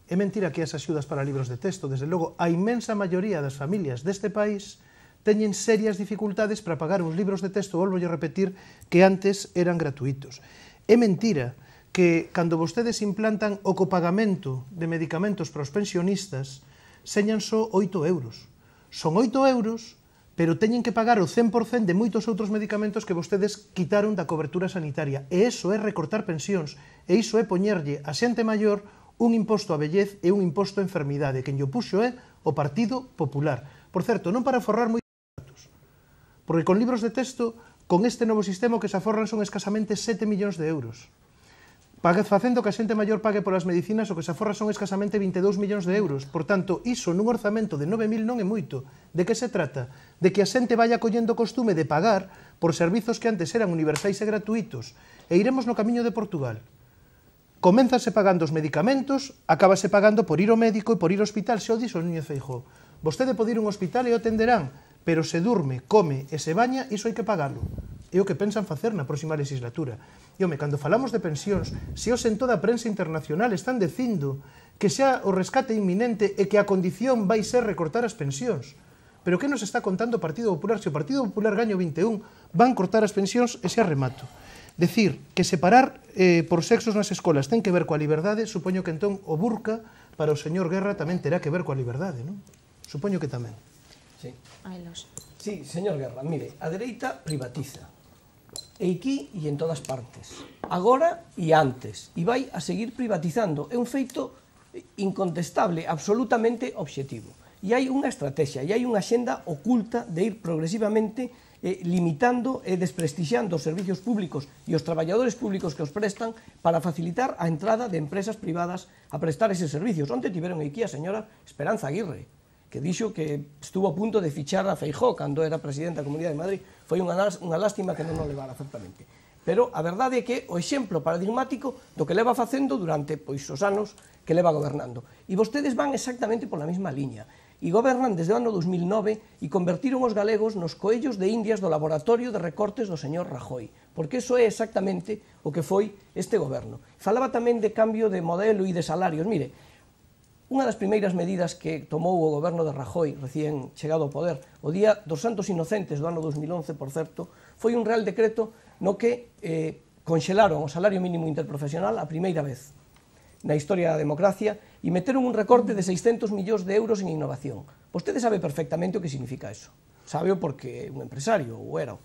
É mentira que as axudas para libros de texto, desde logo, a inmensa maioría das familias deste país teñen serias dificultades para pagar uns libros de texto, volvo a repetir, que antes eran gratuitos. É mentira que cando vostedes implantan o copagamento de medicamentos para os pensionistas señan só 8 euros. Son 8 euros, pero teñen que pagar o 100% de moitos outros medicamentos que vostedes quitaron da cobertura sanitaria. E iso é recortar pensións, e iso é poñerlle a xente maior un imposto á vellez e un imposto á enfermidade. Quen lle puxo é o Partido Popular. Por certo, non para forrar moitos datos, porque con libros de texto, con este novo sistema que se aforran son escasamente 7 millóns de euros. Facendo que a xente maior pague polas medicinas, o que se aforra son escasamente 22 millóns de euros. Por tanto, iso nun orzamento de 9.000 non é moito. De que se trata? De que a xente vaya collendo costume de pagar por servizos que antes eran universais e gratuitos. E iremos no camiño de Portugal. Coménzase pagando os medicamentos, acábase pagando por ir ao médico e por ir ao hospital. Se o dixo o Núñez Feijóo. Vostede pode ir a un hospital e o atenderán, pero se durme, come e se baña, iso hai que pagalo. É o que pensan facer na próxima legislatura. E, home, cando falamos de pensións, se os en toda a prensa internacional están dicindo que xa o rescate inminente e que a condición vai ser recortar as pensións. Pero que nos está contando o Partido Popular? Se o Partido Popular gaña o 21, van cortar as pensións e xa remato. Decir que separar por sexos nas escolas ten que ver coa liberdade, supoño que entón o burca para o señor Guerra tamén terá que ver coa liberdade, non? Supoño que tamén. Sí. Sí, señor Guerra, mire, a dereita privatiza. E aquí e en todas partes. Agora e antes. E vai a seguir privatizando. É un feito incontestable, absolutamente obxectivo. E hai unha estrategia, e hai unha xenda oculta de ir progresivamente limitando e desprestixiando os servicios públicos e os traballadores públicos que os prestan para facilitar a entrada de empresas privadas a prestar eses servicios. Onde tiveron aquí a señora Esperanza Aguirre, que dixo que estuvo a punto de fichar a Feijóo cando era presidente da Comunidade de Madrid. Foi unha lástima que non o levara certamente. Pero a verdade é que o exemplo paradigmático do que leva facendo durante os anos que leva gobernando. E vostedes van exactamente pola mesma liña. E gobernan desde o ano 2009 e convertiron os galegos nos coellos de indias do laboratorio de recortes do señor Rajoy. Porque iso é exactamente o que foi este goberno. Falaba tamén de cambio de modelo e de salarios. Mire, unha das primeiras medidas que tomou o goberno de Rajoy, recén chegado ao poder, o día dos Santos Inocentes do ano 2011, por certo, foi un real decreto no que conxelaron o salario mínimo interprofesional a primeira vez na historia da democracia e meteron un recorte de 600 millóns de euros en innovación. Vostede sabe perfectamente o que significa eso. Sabe porque é un empresario, ou era.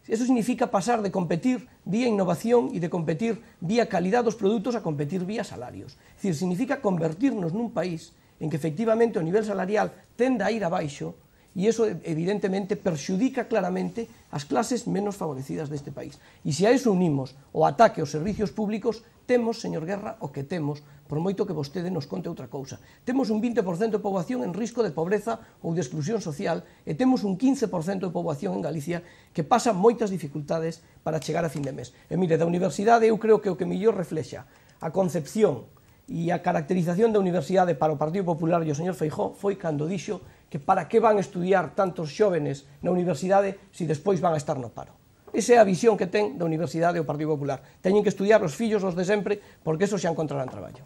Eso significa pasar de competir vía innovación e de competir vía calidad dos produtos a competir vía salarios. É dicir, significa convertirnos nun país en que efectivamente o nivel salarial tenda a ir abaixo e iso evidentemente perxudica claramente as clases menos favorecidas deste país. E se a iso unimos o ataque aos servicios públicos, temos, señor Guerra, o que temos, por moito que vostede nos conte outra cousa. Temos un 20% de poboación en risco de pobreza ou de exclusión social e temos un 15% de poboación en Galicia que pasa moitas dificultades para chegar a fin de mes. E mire, da universidade eu creo que o que mellor reflexa a concepción e a caracterización da universidade para o Partido Popular e o señor Feijóo foi cando dixo que para que van estudiar tantos xóvenes na universidade se despois van a estar no paro. Esa é a visión que ten da Universidade o Partido Popular. Teñen que estudiar os fillos os de sempre porque esos xa encontrarán traballo.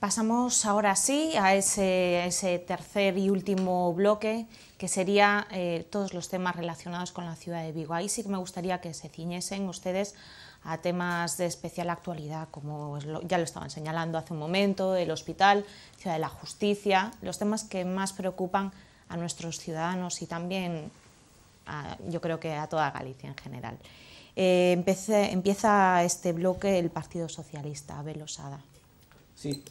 Pasamos ahora sí a ese tercer y último bloque, que sería todos los temas relacionados con la ciudad de Vigo. Ahí sí que me gustaría que se ciñesen ustedes a temas de especial actualidad, como ya lo estaban señalando hace un momento, el hospital, Ciudad de la Justicia, los temas que más preocupan a nuestros ciudadanos y también, yo creo que a toda Galicia en general. Empieza este bloque el Partido Socialista, Abel Osada. Sí,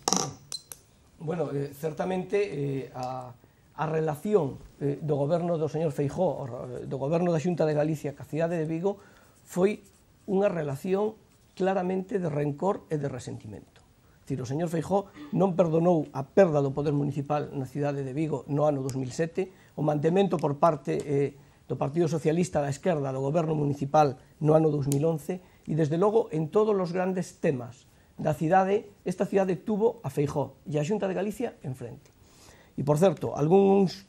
bueno, certamente a relación do goberno do señor Feijóo, do goberno da Xunta de Galicia ca cidade de Vigo, foi unha relación claramente de rencor e de resentimento. É dicir, o señor Feijóo non perdonou a perda do poder municipal na cidade de Vigo no ano 2007, o mantemento por parte do Partido Socialista da esquerda do goberno municipal no ano 2011 e, desde logo, en todos os grandes temas da cidade, esta cidade tuvo a Feijóo e a Xunta de Galicia enfrente. E, por certo, algúns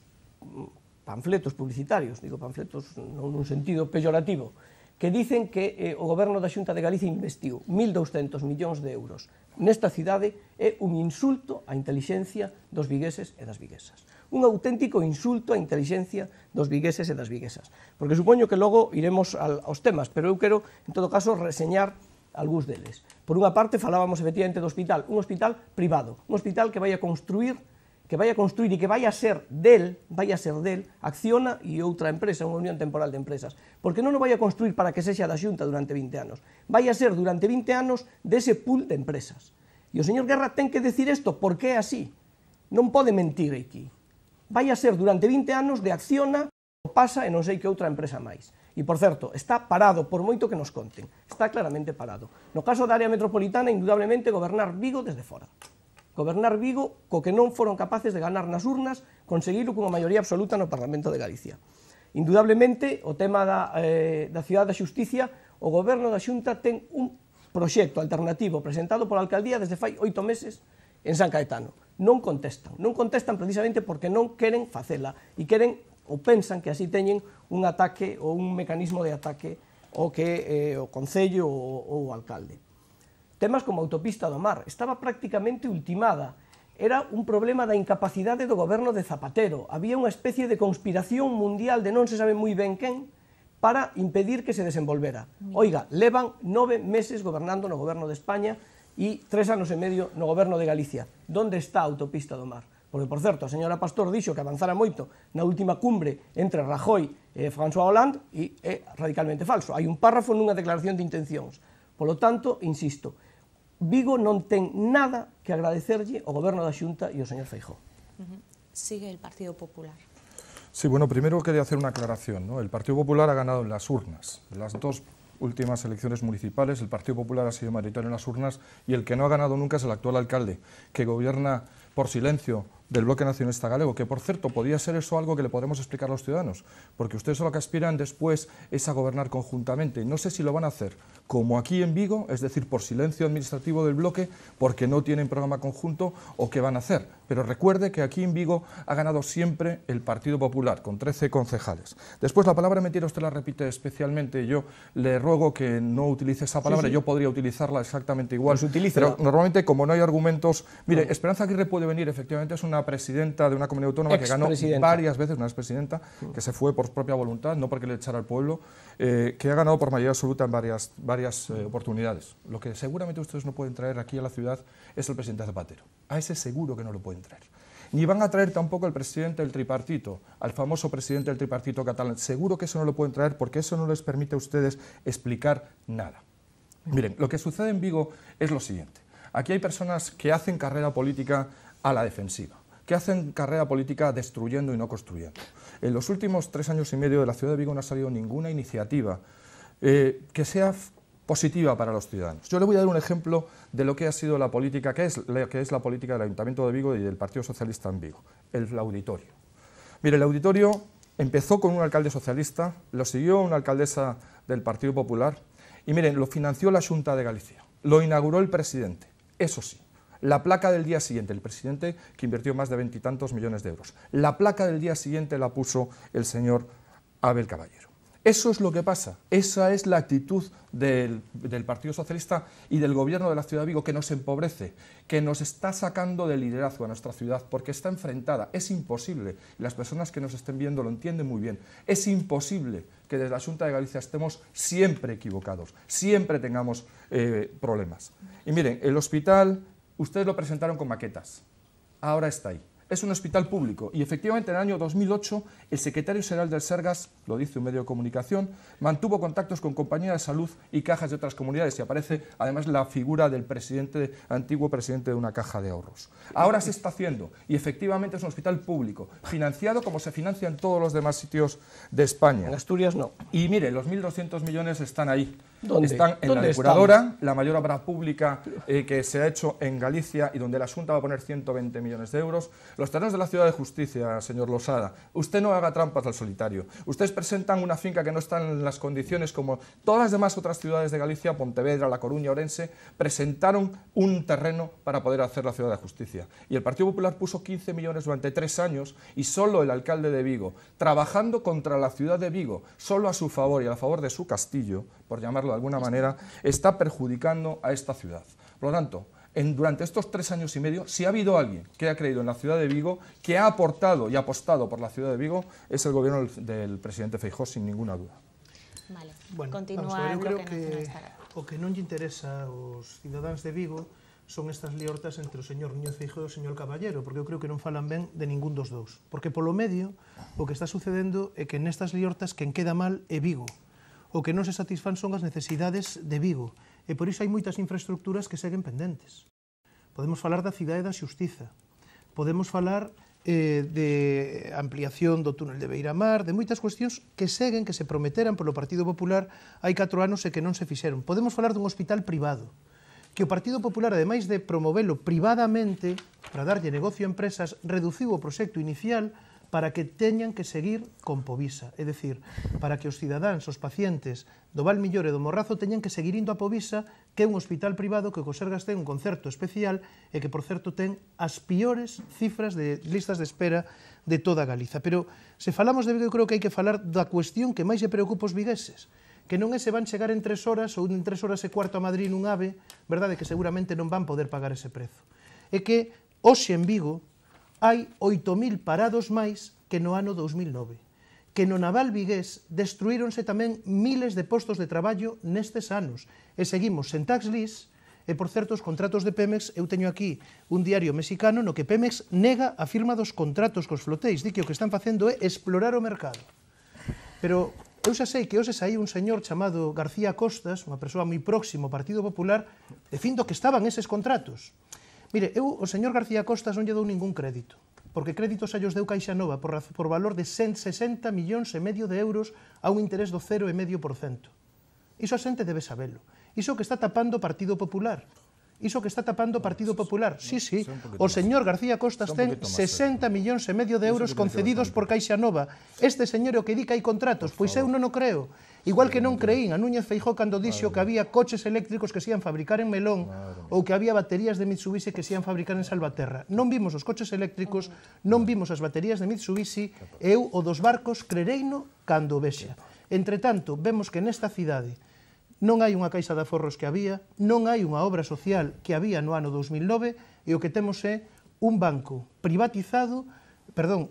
panfletos publicitarios, digo panfletos non nun sentido pejorativo, que dicen que o Goberno da Xunta de Galicia investiu 1.200 millóns de euros nesta cidade é un insulto á intelixencia dos vigueses e das viguesas. Un auténtico insulto á intelixencia dos vigueses e das viguesas. Porque supoño que logo iremos aos temas, pero eu quero, en todo caso, reseñar algúns deles. Por unha parte, falábamos efectivamente do hospital, un hospital privado, un hospital que vai a construir e que vai a ser del, Acciona e outra empresa, unha unión temporal de empresas. Porque non o vai a construir para que sexa da Xunta durante 20 anos. Vai a ser durante 20 anos dese pool de empresas. E o señor Guerra ten que decir isto porque é así. Non pode mentir aquí. Vai a ser durante 20 anos de Acciona, o pasa e non sei que outra empresa máis. E, por certo, está parado, por moito que nos conten. Está claramente parado. No caso da área metropolitana, indudablemente, gobernar Vigo desde fora. Gobernar Vigo, co que non foron capaces de ganar nas urnas, conseguirlo cunha maioría absoluta no Parlamento de Galicia. Indudablemente, o tema da Cidade da Xusticia, o Goberno da Xunta ten un proxecto alternativo presentado pola alcaldía desde fai 8 meses en San Caetano. Non contestan precisamente porque non queren facela e queren ou pensan que así teñen un ataque ou un mecanismo de ataque o que o Concello ou o alcalde. Temas como a autopista do Mar estaba prácticamente ultimada. Era un problema da incapacidade do goberno de Zapatero. Había unha especie de conspiración mundial de non se sabe moi ben quen para impedir que se desenvolvera. Oiga, levan 9 meses gobernando no goberno de España e 3 anos e medio no goberno de Galicia. Donde está a autopista do Mar? Porque, por certo, a señora Pastor dixo que avanzara moito na última cumbre entre Rajoy e François Hollande e é radicalmente falso. Hai un párrafo nunha declaración de intencións. Polo tanto, insisto, Vigo non ten nada que agradecerlle ao Goberno da Xunta e ao señor Feijóo. Sigue el Partido Popular. Sí, bueno, primero quería hacer una aclaración, ¿no? El Partido Popular ha ganado en las urnas. Las dos últimas elecciones municipales, el Partido Popular ha sido mayoritario en las urnas y el que no ha ganado nunca es el actual alcalde, que gobierna por silencio del bloque nacionalista galego, que por cierto podía ser eso algo que le podremos explicar a los ciudadanos, porque ustedes lo que aspiran después es a gobernar conjuntamente. No sé si lo van a hacer como aquí en Vigo, es decir, por silencio administrativo del bloque, porque no tienen programa conjunto, o qué van a hacer. Pero recuerde que aquí en Vigo ha ganado siempre el Partido Popular, con 13 concejales. Después la palabra mentira usted la repite especialmente, yo le ruego que no utilice esa palabra, yo podría utilizarla exactamente igual, pero normalmente como no hay argumentos... Mire, Esperanza Aguirre puede venir, efectivamente es una presidenta de una comunidad autónoma que ganó varias veces, una expresidenta, que se fue por propia voluntad, no porque le echara al pueblo, que ha ganado por mayoría absoluta en varias oportunidades. Lo que seguramente ustedes no pueden traer aquí a la ciudad es el presidente Zapatero. A ese seguro que no lo pueden traer. Ni van a traer tampoco al presidente del tripartito, al famoso presidente del tripartito catalán. Seguro que eso no lo pueden traer porque eso no les permite a ustedes explicar nada. Miren, lo que sucede en Vigo es lo siguiente. Aquí hay personas que hacen carrera política a la defensiva, que hacen carrera política destruyendo y no construyendo. En los últimos 3 años y medio de la ciudad de Vigo no ha salido ninguna iniciativa que sea positiva para los ciudadanos. Yo le voy a dar un ejemplo de lo que ha sido la política, que es la política del Ayuntamiento de Vigo y del Partido Socialista en Vigo, el auditorio. Mire, el auditorio empezó con un alcalde socialista, lo siguió una alcaldesa del Partido Popular y miren, lo financió la Xunta de Galicia, lo inauguró el presidente, eso sí. La placa del día siguiente, el presidente que invirtió más de 20 y tantos millones de euros, la placa del día siguiente la puso el señor Abel Caballero. Eso es lo que pasa, esa es la actitud del Partido Socialista y del gobierno de la ciudad de Vigo, que nos empobrece, que nos está sacando de liderazgo a nuestra ciudad porque está enfrentada. Es imposible, y las personas que nos estén viendo lo entienden muy bien, es imposible que desde la Xunta de Galicia estemos siempre equivocados, siempre tengamos problemas. Y miren, el hospital, ustedes lo presentaron con maquetas, ahora está ahí. Es un hospital público y efectivamente en el año 2008 el secretario general del Sergas, lo dice un medio de comunicación, mantuvo contactos con compañías de salud y cajas de otras comunidades y aparece además la figura del antiguo presidente de una caja de ahorros. Ahora se está haciendo y efectivamente es un hospital público, financiado como se financia en todos los demás sitios de España. En Asturias no. Y mire, los 1.200 millones están ahí. Están en la depuradora, la mayor obra pública que se ha hecho en Galicia y donde la Xunta va a poner 120 millones de euros. Los terrenos de la Ciudad de Justicia, señor Losada, usted no haga trampas al solitario. Ustedes presentan una finca que no está en las condiciones como todas las demás otras ciudades de Galicia, Pontevedra, La Coruña, Orense, presentaron un terreno para poder hacer la Ciudad de Justicia. Y el Partido Popular puso 15 millones durante 3 años y solo el alcalde de Vigo, trabajando contra la ciudad de Vigo, solo a su favor y a favor de su castillo, por llamarlo de alguna manera, está perjudicando a esta ciudad. Por lo tanto, durante estos 3 años y medio, si ha habido alguien que ha creído en la ciudad de Vigo, que ha aportado y apostado por la ciudad de Vigo, es el gobierno del presidente Feijóo, sin ninguna duda. Vale, bueno, continúa eu creo que o que non lle interesa aos cidadáns de Vigo son estas liortas entre o señor Núñez Feijóo e o señor Caballero, porque eu creo que non falan ben de ningún dos dous. Porque polo medio, o que está sucedendo é que nestas liortas quen queda mal é Vigo. O que non se satisfán son as necesidades de Vigo. E por iso hai moitas infraestructuras que seguen pendentes. Podemos falar da cidade da Xustiza. Podemos falar de ampliación do túnel de Beiramar, de moitas cuestións que seguen, que se prometeran polo Partido Popular hai 4 anos e que non se fixeron. Podemos falar dun hospital privado, que o Partido Popular, ademais de promovelo privadamente para darlle negocio a empresas, reduciu o proxecto inicial para que teñan que seguir con Povisa. É dicir, para que os cidadáns, os pacientes do Valmillor e do Morrazo teñan que seguir indo a Povisa, que é un hospital privado que o Sergas ten un concerto especial e que, por certo, ten as piores cifras de listas de espera de toda Galiza. Pero, se falamos de Vigo, eu creo que hai que falar da cuestión que máis lle preocupa os vigueses, que non é se van chegar en 3 horas ou en 3 horas e cuarto a Madrid nun AVE, verdade, que seguramente non van poder pagar ese prezo. É que, hoxe en Vigo, hai 8.000 parados máis que no ano 2009, que no naval vigués destruíronse tamén miles de postos de traballo nestes anos, e seguimos sen tax lease, e por certo os contratos de Pemex, eu teño aquí un diario mexicano no que Pemex nega a firma dos contratos cos flotéis, di que o que están facendo é explorar o mercado. Pero eu xa sei que hoxe saí un señor chamado García Costas, unha persoa moi próximo ao Partido Popular, dicindo que estaban eses contratos. Mire, eu o señor García Costas non lle dou ningún crédito, porque créditos a llos deu Caixa Nova por valor de 160 millóns e medio de euros a un interés do 0,5%. Iso a xente debe sabelo. Iso que está tapando o Partido Popular. Iso que está tapando o Partido Popular. Sí, sí, o señor García Costas ten 60 millóns e medio de euros concedidos por Caixa Nova. Este señor o que di que hai contratos, pois eu non o creo. Igual que non creín a Núñez Feijóo cando dixo que había coches eléctricos que se ian fabricar en Melón ou que había baterías de Mitsubishi que se ian fabricar en Salvaterra. Non vimos os coches eléctricos, non vimos as baterías de Mitsubishi, e eu o dos barcos crereino cando o vexa. Entre tanto, vemos que nesta cidade non hai unha caixa de aforros que había, non hai unha obra social que había no ano 2009, e o que temos é un banco privatizado,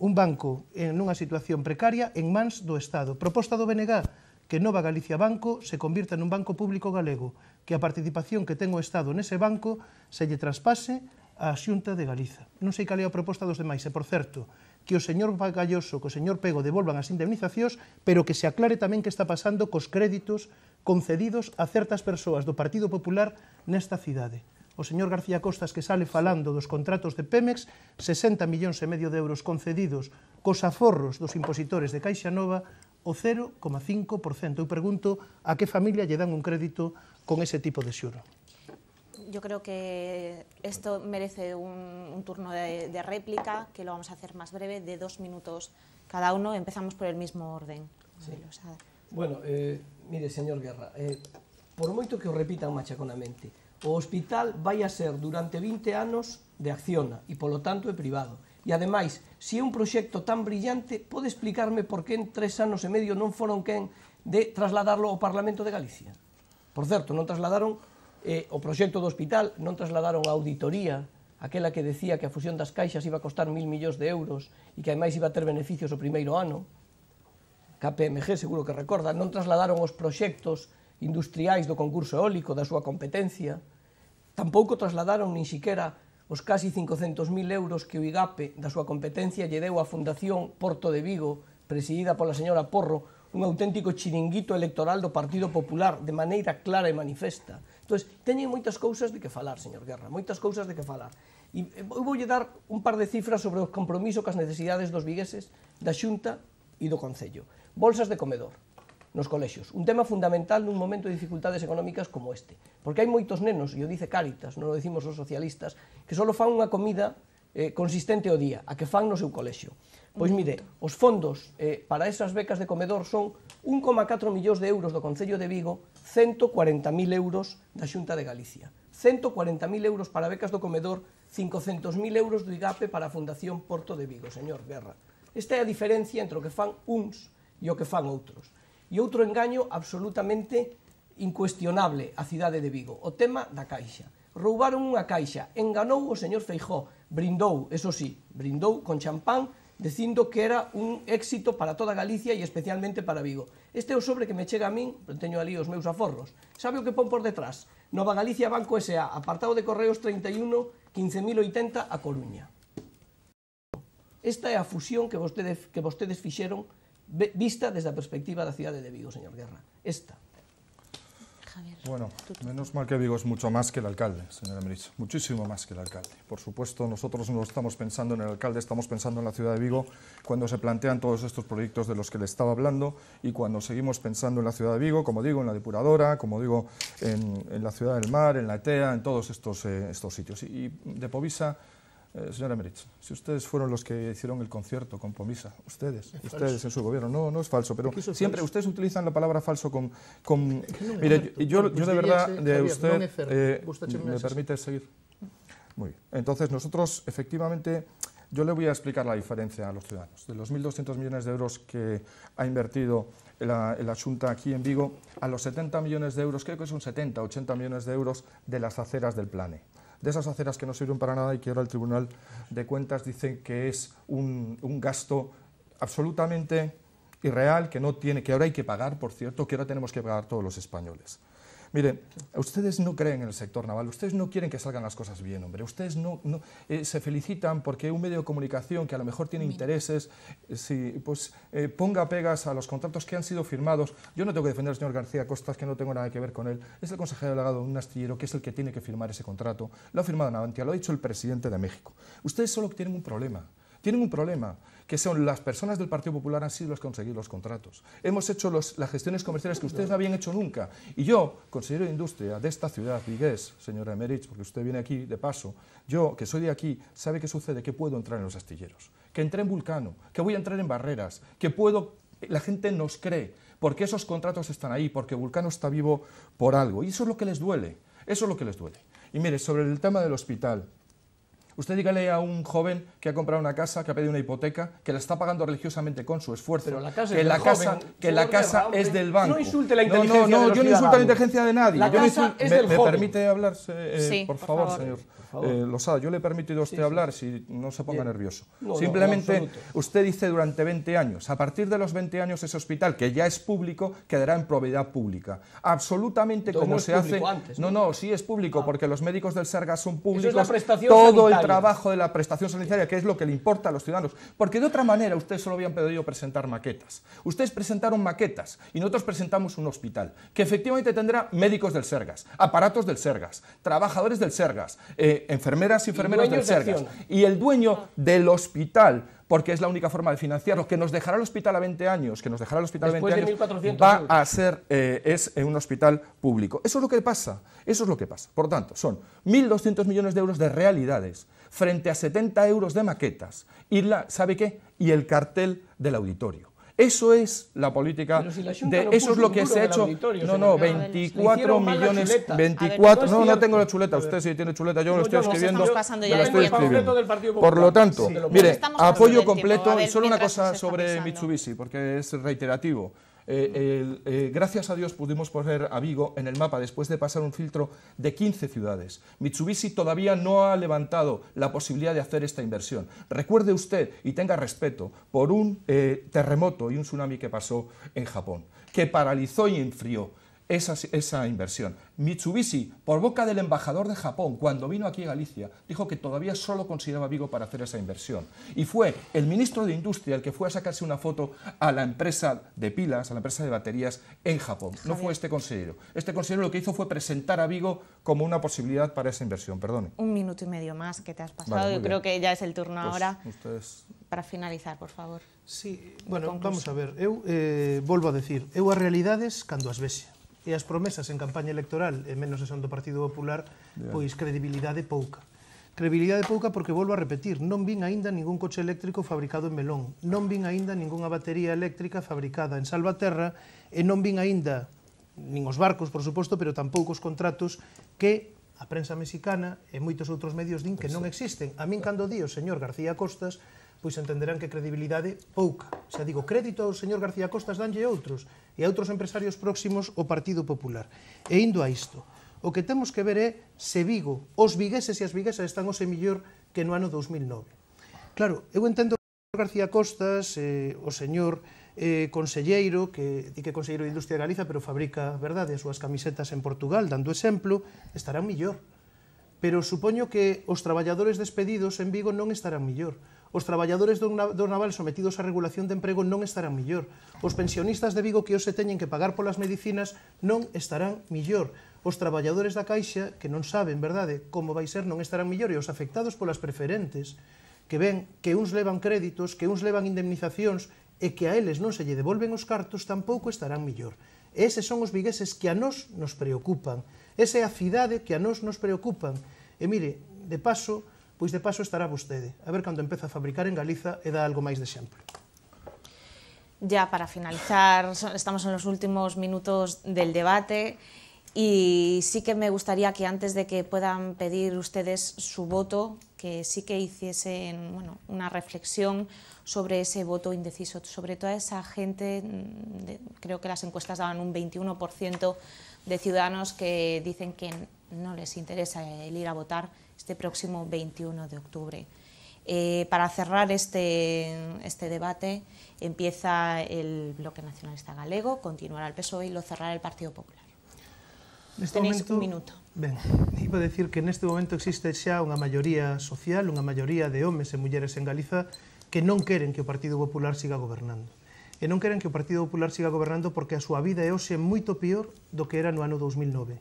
un banco nunha situación precaria en mans do Estado. Proposta do BNG, que Nova Galicia Banco se convirta nun banco público galego, que a participación que ten o Estado nese banco se lle traspase á Xunta de Galiza. Non sei cal é a proposta dos demais, e por certo, que o señor Galloso, que o señor Pego devolvan as indemnizacións, pero que se aclare tamén que está pasando cos créditos concedidos a certas persoas do Partido Popular nesta cidade. O señor García Costas, que sale falando dos contratos de Pemex, 60 millóns e medio de euros concedidos cos aforros dos impositores de Caixa Nova, o 0,5%. Eu pregunto a que familia lle dan un crédito con ese tipo de xuro. Yo creo que esto merece un turno de réplica, que lo vamos a hacer más breve, de 2 minutos cada uno. Empezamos por el mismo orden. Sí. Bueno, mire, señor Guerra, por moito que o repitan machaconamente, o hospital vai a ser durante 20 anos de Acciona e, polo tanto, é privado. E, ademais, se é un proxecto tan brillante, pode explicarme por que en 3 anos e medio non foron quen de trasladarlo ao Parlamento de Galicia? Por certo, non trasladaron o proxecto do hospital, non trasladaron a auditoría, aquela que decía que a fusión das caixas iba a costar 1.000 millóns de euros e que, ademais, iba a ter beneficios o primeiro ano. KPMG, seguro que recorda, non trasladaron os proxectos industriais do concurso eólico da súa competencia, tampouco trasladaron nin siquiera os casi 500.000 euros que o IGAPE da súa competencia lle deu á Fundación Porto de Vigo, presidida pola señora Porro, un auténtico chiringuito electoral do Partido Popular, de maneira clara e manifesta. Entón, teñen moitas cousas de que falar, señor Guerra, moitas cousas de que falar. E eu voulle dar un par de cifras sobre o compromiso cas necesidades dos vigueses, da Xunta e do Concello. Bolsas de comedor. nos colexios. Un tema fundamental nun momento de dificultades económicas como este. Porque hai moitos nenos, e o dice Cáritas, non o decimos os socialistas, que só fan unha comida consistente ao día, a que fan no seu colexio. Pois mire, os fondos para esas becas de comedor son 1,4 millóns de euros do Concello de Vigo, 140.000 euros da Xunta de Galicia. 140.000 euros para becas do comedor, 500.000 euros do IGAPE para a Fundación Porto de Vigo, señor Guerra. Esta é a diferencia entre o que fan uns e o que fan outros. E outro engaño absolutamente incuestionable a cidade de Vigo, o tema da Caixa. Roubaron unha caixa, enganou o señor Feijóo, brindou, eso sí, brindou con champán, dicindo que era un éxito para toda Galicia e especialmente para Vigo. Este é o sobre que me chega a min, teño ali os meus aforros. Sabe o que pon por detrás? Nova Galicia Banco S.A., apartado de Correos 31, 15.080 a Coruña. Esta é a fusión que vostedes fixeron vista desde a perspectiva da cidade de Vigo, señor Guerra. Esta. Bueno, menos mal que Vigo es mucho más que el alcalde, señora Emerich, muchísimo más que el alcalde. Por supuesto, nosotros no estamos pensando en el alcalde, estamos pensando en la ciudad de Vigo cuando se plantean todos estos proyectos de los que le estaba hablando y cuando seguimos pensando en la ciudad de Vigo, como digo, en la depuradora, como digo, en la ciudad del mar, en la ETEA, en todos estos sitios. Y de Povisa, señora Emerich, si ustedes fueron los que hicieron el concierto con Povisa, ustedes en su gobierno, no es falso, pero siempre falso. Ustedes utilizan la palabra falso con mire, yo de verdad, de usted, ¿me permite seguir? Muy bien. Entonces, nosotros, efectivamente, yo le voy a explicar la diferencia a los ciudadanos. De los 1.200 millones de euros que ha invertido la Xunta aquí en Vigo, a los 70 millones de euros, creo que son 70, 80 millones de euros de las aceras del Plane. De esas aceras que no sirven para nada y que ahora el Tribunal de Cuentas dice que es un gasto absolutamente irreal, que ahora hay que pagar, por cierto, que ahora tenemos que pagar todos los españoles. Mire, ustedes no creen en el sector naval, ustedes no quieren que salgan las cosas bien, hombre. Ustedes se felicitan porque un medio de comunicación que a lo mejor tiene intereses, ponga pegas a los contratos que han sido firmados. Yo no tengo que defender al señor García Costas, que no tengo nada que ver con él. Es el consejero delegado de un astillero, que es el que tiene que firmar ese contrato. Lo ha firmado Navantia, lo ha dicho el presidente de México. Ustedes solo tienen un problema. Tienen un problema, que son las personas del Partido Popular han sido los que han conseguido los contratos. Hemos hecho las gestiones comerciales que ustedes no habían hecho nunca. Y yo, consejero de Industria de esta ciudad, vigués, señora Emerich, porque usted viene aquí de paso, yo, que soy de aquí, ¿sabe qué sucede? Que puedo entrar en los astilleros, que entré en Vulcano, que voy a entrar en Barreras, que puedo... La gente nos cree, porque esos contratos están ahí, porque Vulcano está vivo por algo. Y eso es lo que les duele, eso es lo que les duele. Y mire, sobre el tema del hospital... Usted dígale a un joven que ha comprado una casa, que ha pedido una hipoteca, que la está pagando religiosamente con su esfuerzo, pero la casa que la casa es del banco. No insulte la inteligencia de los yo no insulto la inteligencia de nadie. La casa es del ¿Me joven. permite hablar, sí, por favor, señor Losada? Yo le he permitido a usted hablar, si no se ponga nervioso. Simplemente, usted dice durante 20 años. A partir de los 20 años ese hospital, que ya es público, quedará en propiedad pública. Absolutamente como se hace... No, sí es público, porque los médicos del Sergas son públicos. Eso es la prestación todo sanitaria. El trabajo de la prestación sanitaria, que es lo que le importa a los ciudadanos, porque de otra manera ustedes solo habían podido presentar maquetas. Ustedes presentaron maquetas y nosotros presentamos un hospital que efectivamente tendrá médicos del Sergas, aparatos del Sergas, trabajadores del Sergas, enfermeras y enfermeros del Sergas, y el dueño del hospital, porque es la única forma de financiarlo, que nos dejará el hospital a 20 años, va a ser un hospital público. Eso es lo que pasa, eso es lo que pasa. Por lo tanto, son 1.200 millones de euros de realidades frente a 70 euros de maquetas y ¿sabe qué? Y el cartel del auditorio. Eso es la política, eso es lo que se ha hecho. No, 24 millones, 24, no tengo la chuleta, usted sí tiene chuleta, yo lo estoy escribiendo, me la estoy escribiendo. Por lo tanto, mire, apoyo completo, y solo una cosa sobre Mitsubishi, porque es reiterativo. Gracias a Dios pudimos poner a Vigo en el mapa después de pasar un filtro de 15 ciudades. Mitsubishi todavía no ha levantado la posibilidad de hacer esta inversión. Recuerde usted y tenga respeto por un terremoto y un tsunami que pasó en Japón, que paralizó y enfrió esa inversión. Mitsubishi, por boca del embajador de Japón, cuando vino aquí a Galicia, dijo que todavía solo consideraba Vigo para hacer esa inversión. Y fue el ministro de Industria el que fue a sacarse una foto a la empresa de pilas, a la empresa de baterías en Japón. No fue este consejero. Este consejero lo que hizo fue presentar a Vigo como una posibilidad para esa inversión. Perdone. 1 minuto y medio más que te has pasado. Yo creo que ya es el turno ahora para finalizar, por favor. Sí, bueno, vamos a ver, eu volvo a decir, eu as realidades cando as vexe, e as promesas en campaña electoral, e menos se son do Partido Popular, pois credibilidade pouca. Credibilidade pouca porque, volvo a repetir, non vin aínda ningún coche eléctrico fabricado en Melón, non vin aínda ningunha batería eléctrica fabricada en Salvaterra, e non vin aínda nin os barcos, por suposto, pero tampouco os contratos que a prensa mexicana e moitos outros medios din que non existen. A min, cando di o señor García Costas, pois entenderán que credibilidade pouca. Xa digo, crédito ao señor García Costas danlle outros, e a outros empresarios próximos ao Partido Popular. E indo a isto, o que temos que ver é se Vigo, os vigueses e as viguesas están hoxe mellor que no ano 2009. Claro, eu entendo que o señor García Costas, o señor conselleiro, que di que é conselleiro de Industria de Galiza, pero fabrica, verdade, as súas camisetas en Portugal, dando exemplo, estarán millor. Pero supoño que os traballadores despedidos en Vigo non estarán millor. Os traballadores do naval sometidos á regulación de emprego non estarán millor. Os pensionistas de Vigo que hoxe teñen que pagar polas medicinas non estarán millor. Os traballadores da Caixa, que non saben, verdade, como vai ser, non estarán millor. E os afectados polas preferentes, que ven que uns levan créditos, que uns levan indemnizacións e que a eles non se lle devolven os cartos, tampouco estarán millor. E eses son os vigueses que a nós nos preocupan. Esa é a cidade que a nós nos preocupan. E mire, de paso, pois de paso estará vostede. A ver cando empeza a fabricar en Galiza e dá algo máis de exemplo. Ya para finalizar, estamos en los últimos minutos del debate y sí que me gustaría que antes de que puedan pedir ustedes su voto, que sí que hiciesen una reflexión sobre ese voto indeciso, sobre toda esa gente, creo que las encuestas daban un 21% de ciudadanos que dicen que no les interesa el ir a votar este próximo 21 de octubre. Para cerrar este debate, empieza el Bloque Nacionalista Galego, continuará el PSOE y lo cerrará el Partido Popular. Tenéis un minuto. Ben, iba a decir que neste momento existe xa unha maioría social, unha maioría de homes e mulleres en Galiza que non queren que o Partido Popular siga gobernando. E non queren que o Partido Popular siga gobernando porque a súa vida é hoxe moito peor do que era no ano 2009.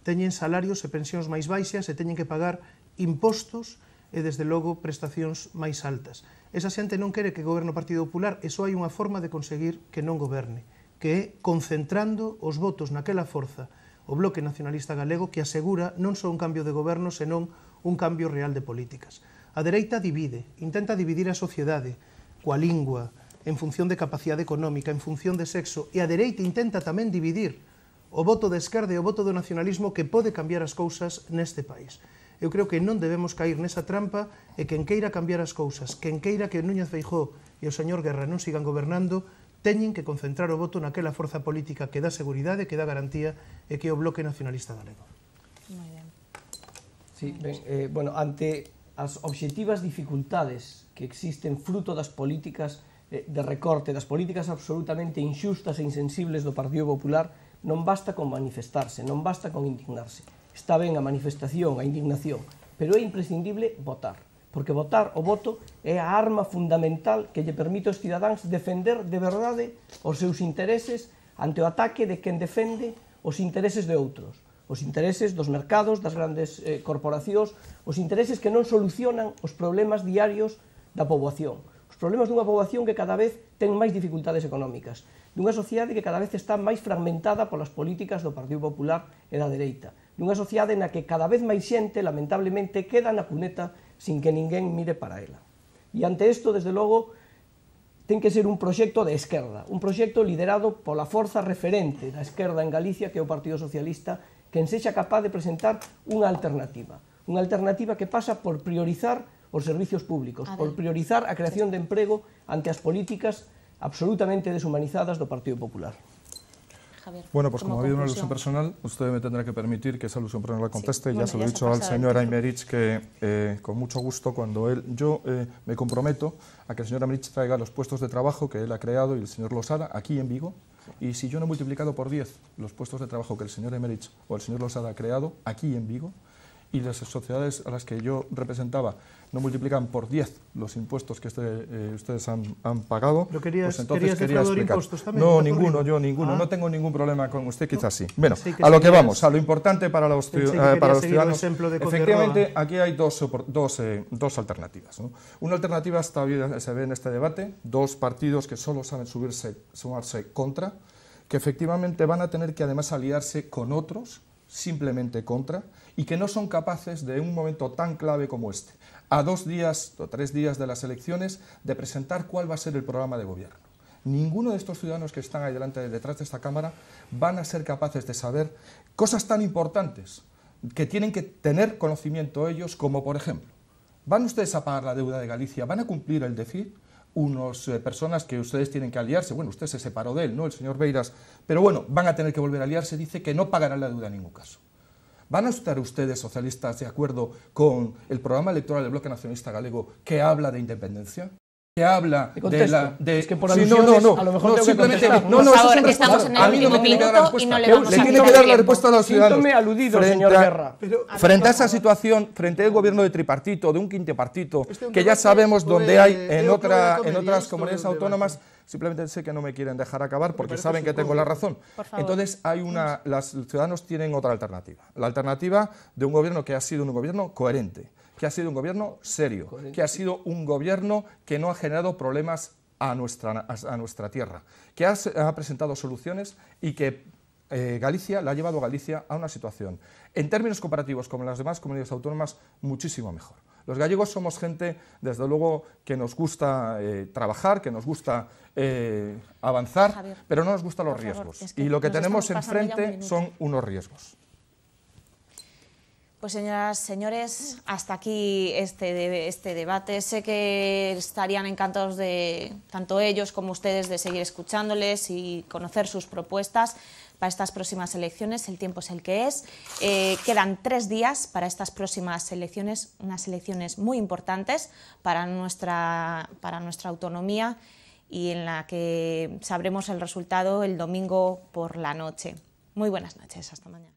Teñen salarios e pensións máis baixas e teñen que pagar impostos e, desde logo, prestacións máis altas. Esa xente non quere que goberne o Partido Popular e só hai unha forma de conseguir que non goberne, que é concentrando os votos naquela forza, o Bloque Nacionalista Galego, que asegura non só un cambio de goberno, senón un cambio real de políticas. A dereita divide, intenta dividir a sociedade coa lingua, en función de capacidade económica, en función de sexo, e a dereita intenta tamén dividir o voto de esquerda e o voto do nacionalismo que pode cambiar as cousas neste país. Eu creo que non debemos cair nesa trampa e quen queira cambiar as cousas, quen queira que Núñez Feijóo e o señor Guerra non sigan gobernando, teñen que concentrar o voto naquela forza política que dá seguridade, que dá garantía e que é o Bloque Nacionalista Galego. Moi ben. Sí, ben, ante as obxectivas dificultades que existen fruto das políticas de recorte, das políticas absolutamente inxustas e insensibles do Partido Popular, non basta con manifestarse, non basta con indignarse. Está ben a manifestación, a indignación, pero é imprescindible votar, porque votar, o voto, é a arma fundamental que lle permite aos cidadáns defender de verdade os seus intereses ante o ataque de quen defende os intereses de outros, os intereses dos mercados, das grandes corporacións, os intereses que non solucionan os problemas diarios da poboación, os problemas dunha poboación que cada vez ten máis dificultades económicas, dunha sociedade que cada vez está máis fragmentada polas políticas do Partido Popular e da dereita, dunha sociedade na que cada vez máis xente, lamentablemente, queda na cuneta sin que ninguén mire para ela. E ante isto, desde logo, ten que ser un proxecto de esquerda, un proxecto liderado pola forza referente da esquerda en Galicia, que é o Partido Socialista, que sexa capaz de presentar unha alternativa que pasa por priorizar os servicios públicos, por priorizar a creación de emprego ante as políticas absolutamente deshumanizadas do Partido Popular. Bueno, pues como ha habido una alusión personal, usted me tendrá que permitir que esa alusión personal la conteste. Ya se lo he dicho al señor Aymerich que con mucho gusto, cuando yo me comprometo a que el señor Aymerich traiga los puestos de trabajo que él ha creado y el señor Losada aquí en Vigo. Y si yo no he multiplicado por 10 los puestos de trabajo que el señor Aymerich o el señor Losada ha creado aquí en Vigo, y las sociedades a las que yo representaba no multiplican por 10 los impuestos que ustedes han pagado, ¿Pero querías, pues entonces quería explicar. Impuestos también? No, ninguno, yo ninguno, no tengo ningún problema con usted, quizás sí. Bueno, sí a lo que vamos, a lo importante para los ciudadanos. Efectivamente, aquí hay dos alternativas, ¿no? Una alternativa se ve en este debate, dos partidos que solo saben sumarse contra, que efectivamente van a tener que además aliarse con otros, simplemente contra, y que no son capaces de un momento tan clave como este, a 2 días o 3 días de las elecciones, de presentar cuál va a ser el programa de gobierno. Ninguno de estos ciudadanos que están ahí detrás de esta Cámara van a ser capaces de saber cosas tan importantes que tienen que tener conocimiento ellos, como por ejemplo, ¿van ustedes a pagar la deuda de Galicia? ¿Van a cumplir el déficit? Unas personas que ustedes tienen que aliarse, bueno, usted se separó de él, ¿no?, el señor Beiras, pero bueno, van a tener que volver a aliarse, dice que no pagarán la deuda en ningún caso. ¿Van a estar ustedes, socialistas, de acuerdo con el programa electoral del Bloque Nacionalista Galego que habla de independencia? Que habla de es que por alusiones, a lo mejor simplemente no, por favor, estamos en el último minuto y no le vamos a tiene que dar la respuesta a los ciudadanos. Síntome aludido, señor Guerra. Frente a esa situación, frente al gobierno de tripartito, de un quintepartito, que ya sabemos dónde hay en otras comunidades autónomas, simplemente sé que no me quieren dejar acabar porque saben que tengo la razón. Entonces, los ciudadanos tienen otra alternativa. La alternativa de un gobierno que ha sido un gobierno coherente, que ha sido un gobierno serio, que ha sido un gobierno que no ha generado problemas a nuestra tierra, que ha presentado soluciones y que Galicia la ha llevado a Galicia a una situación, en términos comparativos con las demás comunidades autónomas, muchísimo mejor. Los gallegos somos gente, desde luego, que nos gusta trabajar, que nos gusta avanzar, Javier, pero no nos gustan los riesgos. Es que y lo que tenemos enfrente son unos riesgos. Pues señoras, señores, hasta aquí este debate. Sé que estarían encantados de, tanto ellos como ustedes, de seguir escuchándoles y conocer sus propuestas para estas próximas elecciones. El tiempo es el que es. Quedan 3 días para estas próximas elecciones, unas elecciones muy importantes para nuestra autonomía y en la que sabremos el resultado el domingo por la noche. Muy buenas noches, hasta mañana.